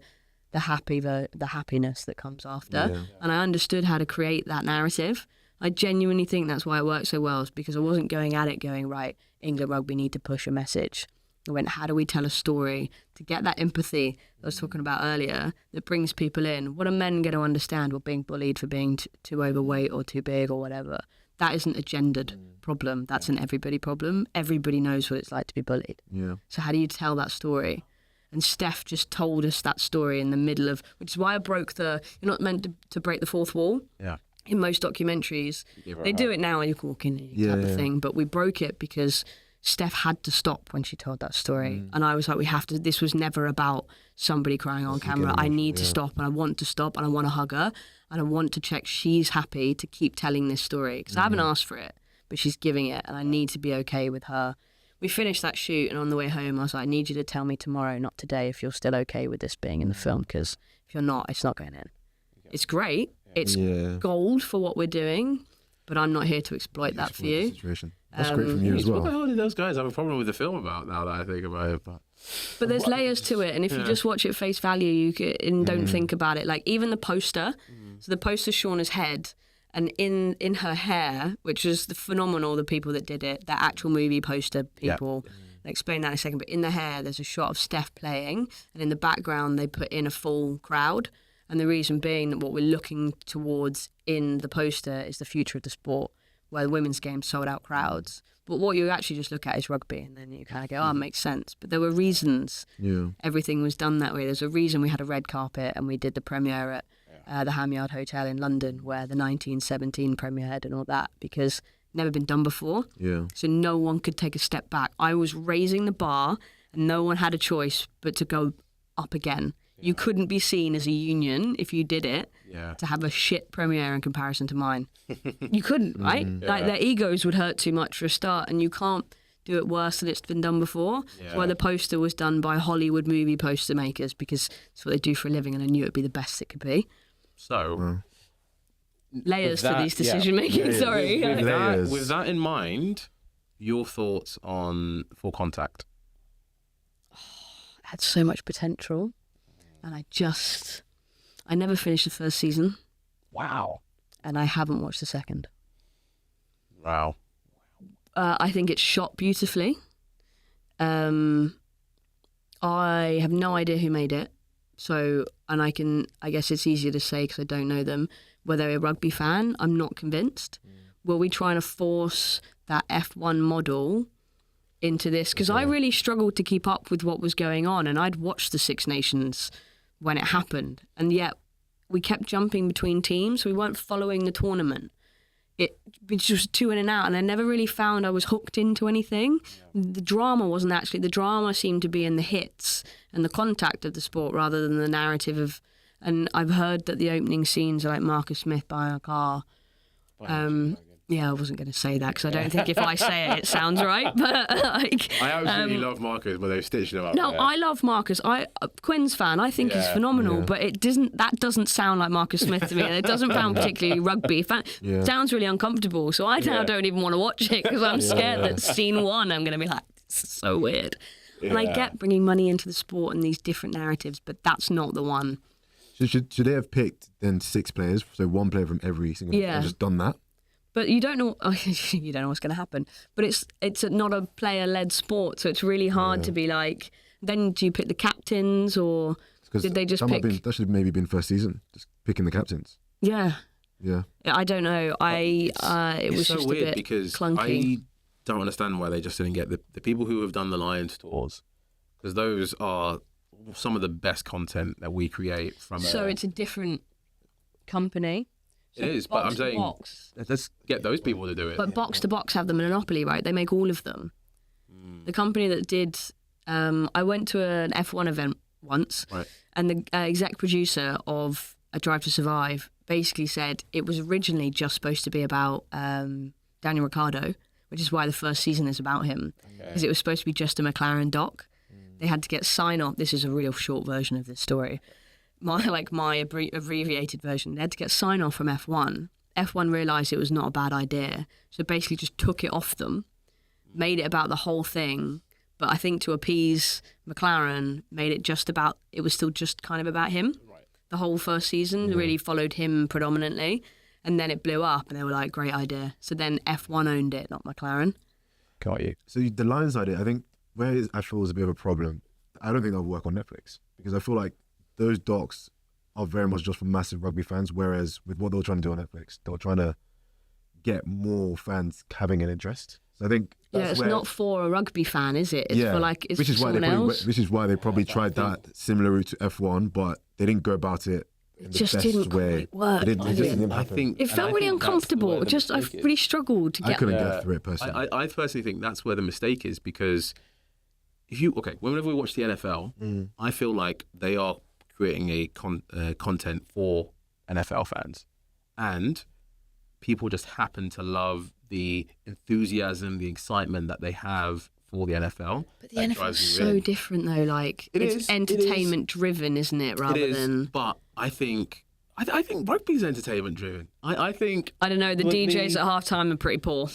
the happiness that comes after. Yeah. And I understood how to create that narrative. I genuinely think that's why it worked so well, is because I wasn't going at it going, right, England rugby need to push a message. I went, how do we tell a story to get that empathy I was talking about earlier that brings people in? What are men going to understand? Well, being bullied for being too overweight or too big or whatever. That isn't a gendered problem. That's an everybody problem. Everybody knows what it's like to be bullied. Yeah. So how do you tell that story? And Steph just told us that story in the middle of, which is why I broke you're not meant to break the fourth wall. Yeah. In most documentaries, they do it now and you can walk in type of thing, but we broke it because Steph had to stop when she told that story. And I was like, this was never about somebody crying on camera. I need to stop, and I want to stop, and I want to hug her, and I want to check she's happy to keep telling this story. Because I haven't asked for it, but she's giving it, and I need to be okay with her. We finished that shoot, and on the way home, I was like, I need you to tell me tomorrow, not today, if you're still okay with this being in the film, because if you're not, it's not going in. It's great. It's gold for what we're doing, but I'm not here to exploit that for you. That's great from you as well. What the hell did those guys have a problem with the film about, now that I think about it? But there's layers to it, and if you just watch it face value, and don't think about it. Like even the poster, so the poster's Shauna's head, and in her hair, which is phenomenal, the people that did it, the actual movie poster people. I'll explain that in a second. But in the hair, there's a shot of Steph playing, and in the background, they put in a full crowd. And the reason being that what we're looking towards in the poster is the future of the sport, where the women's game sold out crowds. But what you actually just look at is rugby, and then you kind of go, oh, it makes sense. But there were reasons everything was done that way. There's a reason we had a red carpet and we did the premiere at the Ham Yard Hotel in London, where the 1917 premiered and all that, because never been done before. Yeah. So no one could take a step back. I was raising the bar, and no one had a choice but to go up again. You couldn't be seen as a union if you did it to have a shit premiere in comparison to mine. You couldn't, right? Like their egos would hurt too much for a start, and you can't do it worse than it's been done before. That's why the poster was done by Hollywood movie poster makers, because it's what they do for a living, and I knew it'd be the best it could be. So layers to these decision making. Sorry. With that in mind, your thoughts on Full Contact? It had so much potential, and I never finished the first season. Wow. And I haven't watched the second. Wow. I think it's shot beautifully. I have no idea who made it. So, and I guess it's easier to say because I don't know them, whether they're a rugby fan. I'm not convinced. Were we trying to force that F1 model into this? Because I really struggled to keep up with what was going on, and I'd watched the Six Nations when it happened, and yet we kept jumping between teams. We weren't following the tournament. It just two in and out, and I never really found I was hooked into anything. The drama wasn't actually, the drama seemed to be in the hits and the contact of the sport rather than the narrative of, and I've heard that the opening scenes are like Marcus Smith buying a car. Yeah, I wasn't going to say that because I don't think if I say it, it sounds right. But like, I absolutely love Marcus, but they've stitched him up. No, I love Marcus. Quinn's fan. I think he's phenomenal, but it doesn't. That doesn't sound like Marcus Smith to me, and it doesn't sound particularly rugby. Sounds really uncomfortable. So I now don't even want to watch it because I'm scared that scene one, I'm going to be like, this is so weird. And I get bringing money into the sport and these different narratives, but that's not the one. So should they have picked then 6 players, so 1 player from every single and just done that? But you don't know. You don't know what's going to happen. But it's not a player-led sport, so it's really hard to be like. Then do you pick the captains, or did they just pick? That should have maybe been first season, just picking the captains. Yeah. Yeah. I don't know. It was so just weird a bit because clunky. I don't understand why they just didn't get the people who have done the Lions tours, because those are some of the best content that we create from. So it's a different company. So it is, but I'm saying let's get those people to do it. But Box to Box have the monopoly, right? They make all of them. The company that did, I went to an F1 event once, and the exec producer of A Drive to Survive basically said it was originally just supposed to be about Daniel Ricciardo, which is why the first season is about him, because it was supposed to be just a McLaren doc. They had to get sign-off. This is a real short version of this story. My abbreviated version. They had to get sign-off from F1. F1 realised it was not a bad idea, so basically just took it off them, made it about the whole thing, but I think to appease McLaren, made it just about, it was still just kind of about him. The whole first season really followed him predominantly, and then it blew up, and they were like, great idea. So then F1 owned it, not McLaren. Got you. So the Lions idea, I think, I feel is a bit of a problem. I don't think that'll work on Netflix, because I feel like those docs are very much just for massive rugby fans, whereas with what they were trying to do on Netflix, they were trying to get more fans having an interest. So I think it's not for a rugby fan, is it? It's for like, it's which is someone else. Which is why they probably tried that similar route to F1, but they didn't go about it in the just best didn't way. quite work. It didn't happen. It felt really uncomfortable. I really struggled to get. I couldn't get through it personally. I personally think that's where the mistake is, because whenever we watch the NFL, I feel like they are creating a content for NFL fans, and people just happen to love the enthusiasm, the excitement that they have for the NFL. But the NFL is so different, though. Like it's entertainment driven, isn't it? Rather than. But I think rugby's entertainment driven. I think. I don't know. The DJs at halftime are pretty poor.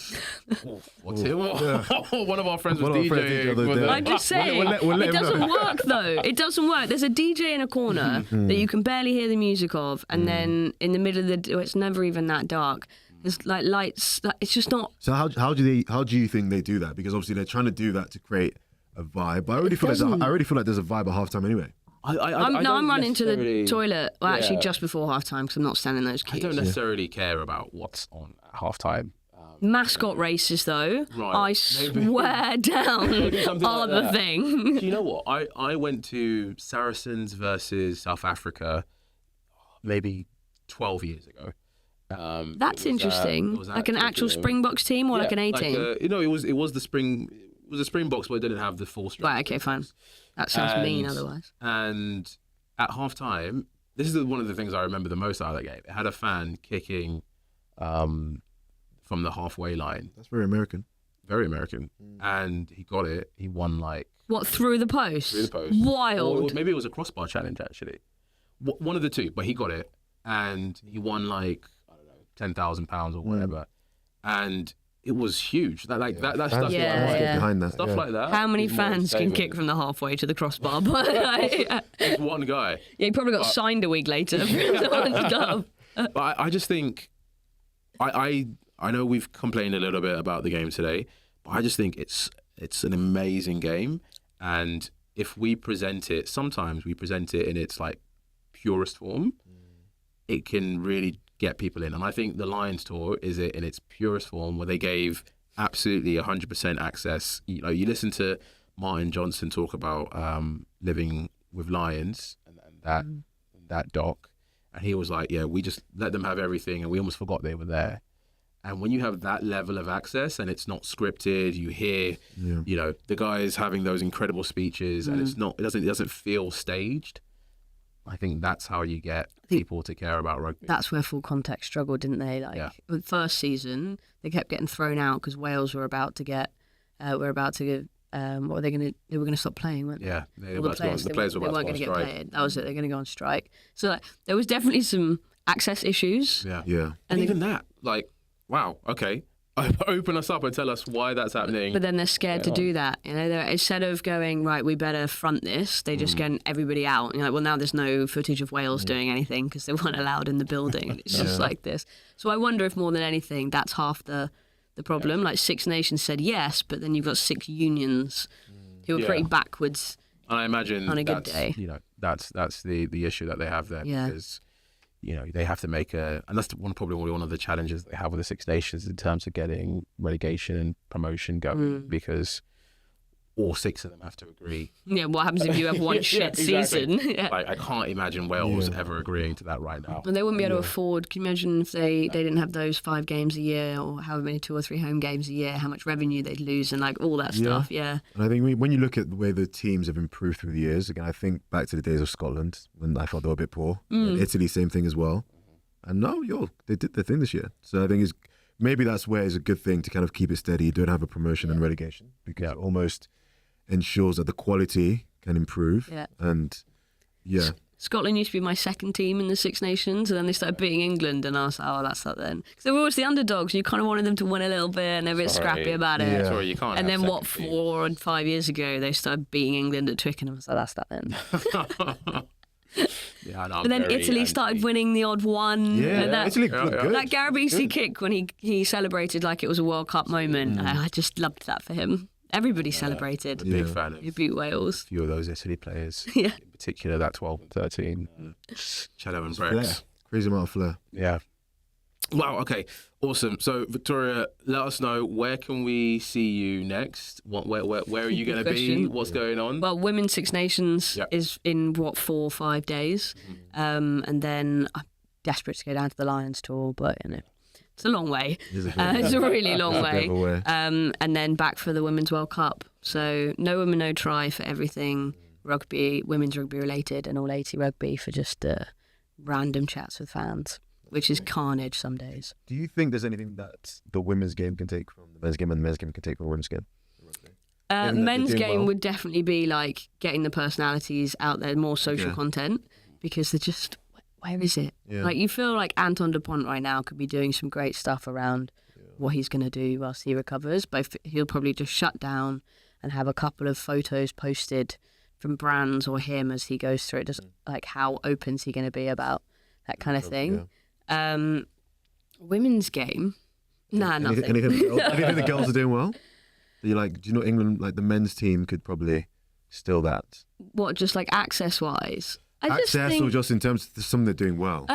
What's it? One of our friends was DJing. I'm just saying, it doesn't work though. It doesn't work. There's a DJ in a corner that you can barely hear the music of, and then in the middle of it's never even that dark. There's like lights. It's just not. So how do you think they do that? Because obviously they're trying to do that to create a vibe. But I already feel like there's a vibe at halftime anyway. I'm running to the toilet. Well, actually, just before halftime because I'm not standing in those queues. I don't necessarily care about what's on at halftime. Mascot races, though, I swear down, are the thing. Do you know what? I went to Saracens versus South Africa maybe 12 years ago. That's interesting. It was like an at actual Twickenham. Springboks team or like an A team? It was the Springboks, but it didn't have the full strength. Right, okay, fine. That sounds mean otherwise. And at half time, this is one of the things I remember the most out of that game. It had a fan kicking from the halfway line. That's very American. Very American. And he got it. He won like... What, through the post? Through the post. Wild. Or maybe it was a crossbar challenge, actually. One of the two, but he got it. And he won like, I don't know, £10,000 or whatever. And it was huge. That stuff, behind that. Stuff like that. How many fans can kick from the halfway to the crossbar? Just one guy. Yeah, he probably got signed a week later. But I just think, I know we've complained a little bit about the game today, but I just think it's an amazing game. And if we present it, sometimes we present it in its like purest form, it can really get people in. And I think the Lions tour is it in its purest form, where they gave absolutely 100% access. You know, you listen to Martin Johnson talk about living with lions and that doc, and he was like, yeah, we just let them have everything and we almost forgot they were there. And when you have that level of access and it's not scripted, you hear, you know, the guys having those incredible speeches, and it doesn't feel staged. I think that's how you get people to care about rugby. That's where Full Contact struggled, didn't they? The first season, they kept getting thrown out because Wales were about to get, what were they going to? They were going to stop playing, weren't they? Yeah, the players were about to go on strike. Paid. That was it. They're going to go on strike. So there was definitely some access issues. Yeah. And even that, like, wow, okay. Open us up and tell us why that's happening. But then they're scared to do that. You know, instead of going, right, we better front this, they just get everybody out. You're like, well, now there's no footage of Wales doing anything because they weren't allowed in the building. It's just like this. So I wonder if more than anything, that's half the problem. Like Six Nations said yes, but then you've got six unions who are pretty backwards. And I imagine on a good day, you know, that's the issue that they have there because. You know, they have to make and that's probably one of the challenges they have with the Six Nations in terms of getting relegation and promotion going, because all six of them have to agree. Yeah, what happens if you have one shit season? Yeah. Like, I can't imagine Wales ever agreeing to that right now. And they wouldn't be able to afford. Can you imagine if they didn't have those 5 games a year, or however many 2 or 3 home games a year, how much revenue they'd lose and like all that stuff. Yeah. And I think when you look at the way the teams have improved through the years, again, I think back to the days of Scotland when I thought they were a bit poor. And Italy, same thing as well. And now, they did their thing this year. So I think maybe that's where it's a good thing to kind of keep it steady. You don't have a promotion and relegation, because it almost ensures that the quality can improve. Yeah. And Scotland used to be my second team in the Six Nations, and then they started beating England, and I was like, oh, that's that then. Because they were always the underdogs, and you kind of wanted them to win a little bit, and they're a bit scrappy about it. Yeah. Sorry, you can't. And then 4 and 5 years ago, they started beating England at Twickenham. I was like, that's that then. But then Italy started winning the odd one. Yeah, Italy looked good. That Garabisi kick when he celebrated like it was a World Cup moment. I just loved that for him. Everybody celebrated. I'm a big fan of he beat Wales. A few of those Italy players. Yeah. In particular, that 12 and 13. Cello and Brex. Crazy amount of flair. Yeah. Wow, okay. Awesome. So, Victoria, let us know, where can we see you next? Where are you going to be? What's going on? Well, Women's Six Nations is in, 4 or 5 days? And then I'm desperate to go down to the Lions tour, but, you know, it's a long way. It's a really long way. And then back for the Women's World Cup. So no women, no try for everything rugby, women's rugby related, and all 80 rugby for just random chats with fans, which is carnage some days. Do you think there's anything that the women's game can take from the men's game and the men's game can take from the women's game? Men's game would definitely be like getting the personalities out there, more social content, because they're just, where is it? Yeah. Like, you feel like Anton Dupont right now could be doing some great stuff around what he's going to do whilst he recovers, but he'll probably just shut down and have a couple of photos posted from brands or him as he goes through it. Just like, how open is he going to be about that kind of thing? Yeah. Women's game, nothing. Anything the girls are doing well? Do you know England, like the men's team could probably steal that? What, just like access wise? Or just in terms of something they're doing well?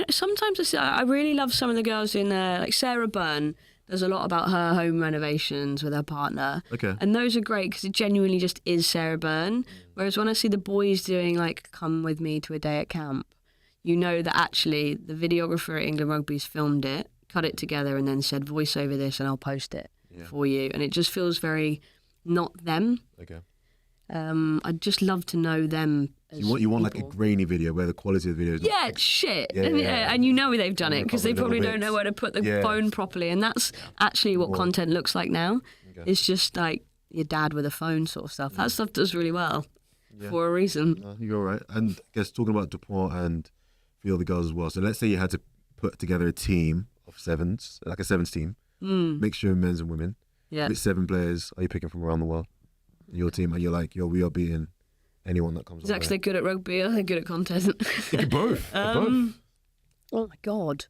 Sometimes I really love some of the girls in there, like Sarah Byrne. There's a lot about her home renovations with her partner. Okay. And those are great because it genuinely just is Sarah Byrne. Whereas when I see the boys doing like, come with me to a day at camp, you know that actually the videographer at England Rugby's filmed it, cut it together, and then said, voice over this and I'll post it for you. And it just feels very not them. Okay. I'd just love to know them. You want like a grainy video where the quality of the video is not it's shit. Yeah. And you know they've done it because they probably little don't know where to put the Yeah. phone properly. And that's actually what content looks like now. Okay. It's just like your dad with a phone sort of stuff. That stuff does really well for a reason. You're right. And I guess talking about Dupont and a few other girls as well. So let's say you had to put together a team of sevens, like a sevens team, mixture of men's and women. Yeah. Which 7 players are you picking from around the world? Your team, and you're like, we are beating anyone that comes. Is that 'cause they're good at rugby or they're good at content? They could both. Both. Oh my God.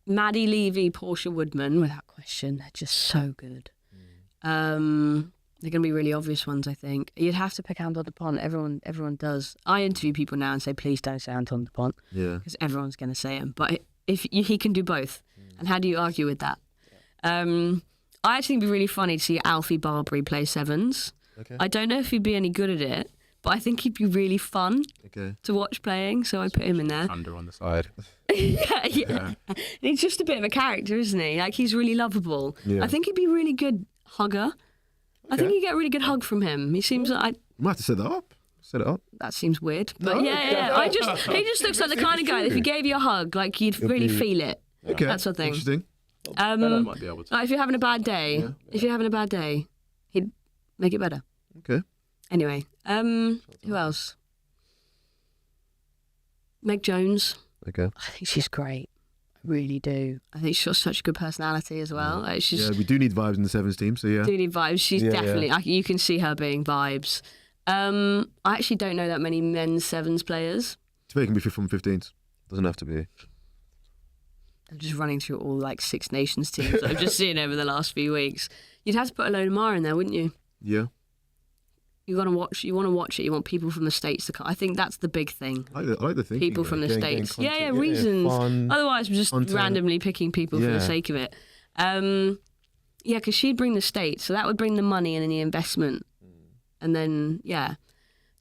Maddie Levy, Portia Woodman, without question. They're just so good. They're going to be really obvious ones, I think. You'd have to pick Anton Dupont. Everyone does. I interview people now and say, please don't say Anton Dupont. Yeah. Because everyone's going to say him. But if he can do both. And how do you argue with that? I actually think it'd be really funny to see Alfie Barbary play sevens. Okay. I don't know if he'd be any good at it, but I think he'd be really fun to watch playing, so I put him in there. Under on the side. yeah. He's just a bit of a character, isn't he? Like, he's really lovable. Yeah. I think he'd be a really good hugger. I think you get a really good hug from him. He seems like... You might have to set that up. Set it up. That seems weird. But No. yeah. He just looks like the kind of guy that if he gave you a hug, like, you'd really feel it. Okay. That sort of thing. Interesting. Bella might be able to. Like if you're having a bad day, he'd make it better. Okay. Anyway, who else? Meg Jones. Okay. I think she's great. I really do. I think she's got such a good personality as well. Like she's We do need vibes in the sevens team, so yeah. do need vibes. She's Yeah, definitely. You can see her being vibes. I actually don't know that many men's sevens players. It can be from 15s. Doesn't have to be. I'm just running through all like Six Nations teams that I've just seen over the last few weeks. You'd have to put Ilona Mayer in there, wouldn't you? Yeah. You want to watch it. You want people from the States to come. I think that's the big thing. I like the thinking. People from the getting States. content, Reasons. fun. Otherwise, we're just content. randomly picking people for the sake of it. Because she'd bring the States, so that would bring the money and the investment. And then, so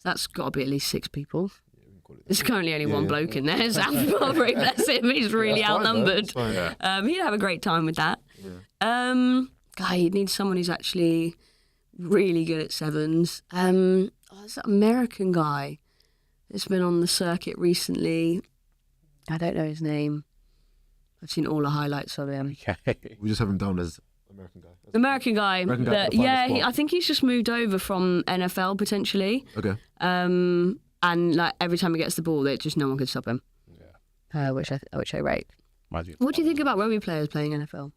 that's got to be at least 6 people. There's currently only one bloke in there. It's Afo Jez, bless him. He's really outnumbered. He'd have a great time with that. You'd need someone who's actually really good at sevens. There's that American guy that's been on the circuit recently. I don't know his name. I've seen all the highlights of him. We just have him down as American guy. American guy. I think he's just moved over from NFL potentially. Okay. And like every time he gets the ball, no one could stop him. Yeah. Which I rate. What do you think about rugby players playing NFL?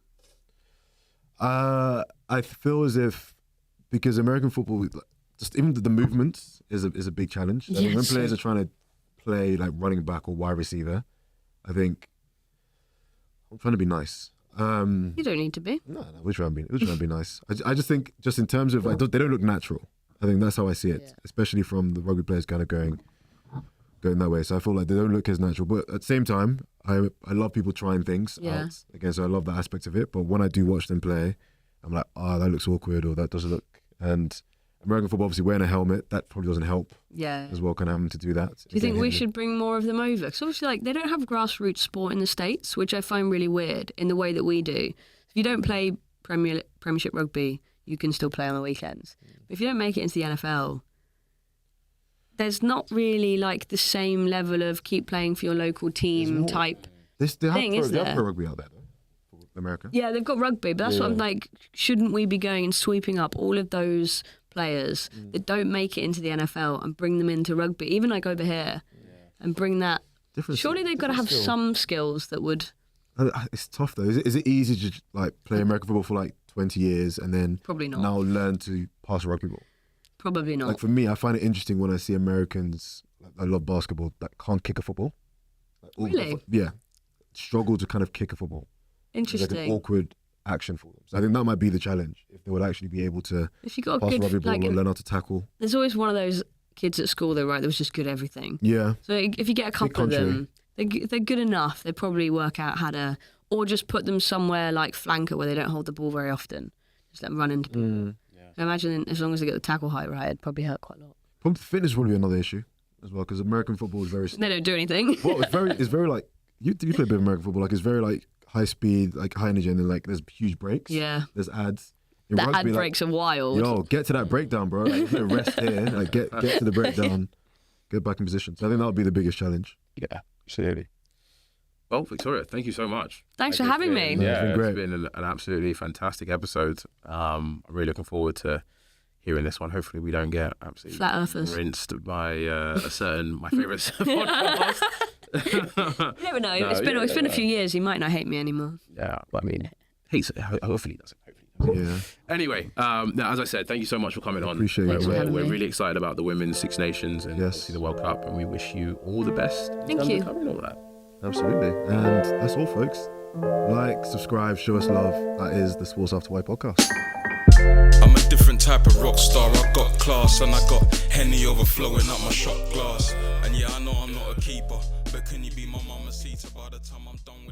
I feel as if because American football, just even the movement is a big challenge. I mean, when players are trying to play like running back or wide receiver, I think I'm trying to be nice. You don't need to be. No, we're trying to be nice. I just think just in terms of they don't look natural. I think that's how I see it, especially from the rugby players kind of going that way. So I feel like they don't look as natural. But at the same time, I love people trying things out. Again, so I love that aspect of it. But when I do watch them play, I'm like, that looks awkward or that doesn't look. And American football, obviously wearing a helmet, that probably doesn't help as well, kind of having to do that. Do you think we should bring more of them over? Because obviously like, they don't have grassroots sport in the States, which I find really weird in the way that we do. If you don't play Premiership rugby, you can still play on the weekends. But if you don't make it into the NFL, there's not really like the same level of keep playing for your local team type thing, is there? They have pro rugby out there, though, for America. Yeah, they've got rugby, but that's what I'm like, shouldn't we be going and sweeping up all of those players that don't make it into the NFL and bring them into rugby, even like over here, and bring that... Surely they've got to have some skills that would... It's tough, though. Is it easy to like play American football for like 20 years and then probably not now learn to pass a rugby ball? Probably not. Like for me, I find it interesting when I see Americans, like I love basketball, that can't kick a football. Like, really? Struggle to kind of kick a football. Interesting. It's like an awkward action for them. So I think that might be the challenge, if they would actually be able to if you got pass a a good, rugby ball like, or learn how to tackle. There's always one of those kids at school, though, right, that was just good at everything. Yeah. So if you get a couple of them, they're good enough. They probably work out how to... Or just put them somewhere like flanker where they don't hold the ball very often. Just let them run into people. I imagine as long as they get the tackle height right, it'd probably hurt quite a lot. Fitness would be another issue. as well, because American football is very. They don't do anything. Well, it's very like you play a bit of American football. Like it's very like high speed, like high energy, and then like there's huge breaks. Yeah. There's ads. In That rugby, ad breaks are wild. Yo, get to that breakdown, bro. Like, there's no rest here. Like get to the breakdown, get back in position. So I think that would be the biggest challenge. Yeah, absolutely. Well, Victoria, thank you so much. Thanks for having me. Yeah, it's been great. It's been an absolutely fantastic episode. I'm really looking forward to hearing this one. Hopefully, we don't get absolutely Flat earthers rinsed by my favourite podcast. You never know. It's been a few years. He might not hate me anymore. Yeah, but I mean, hopefully he doesn't. Yeah. Anyway, as I said, thank you so much for coming on. Appreciate it. We're really excited about the Women's Six Nations and obviously the World Cup, and we wish you all the best. Thank you. Covering all that. Absolutely. And that's all, folks. Like, subscribe, show us love. That is the Sports After White podcast. I'm a different type of rock star. I got class and I got Henny overflowing up my shot glass. And yeah, I know I'm not a keeper, but can you be my mama seater by the time I'm done with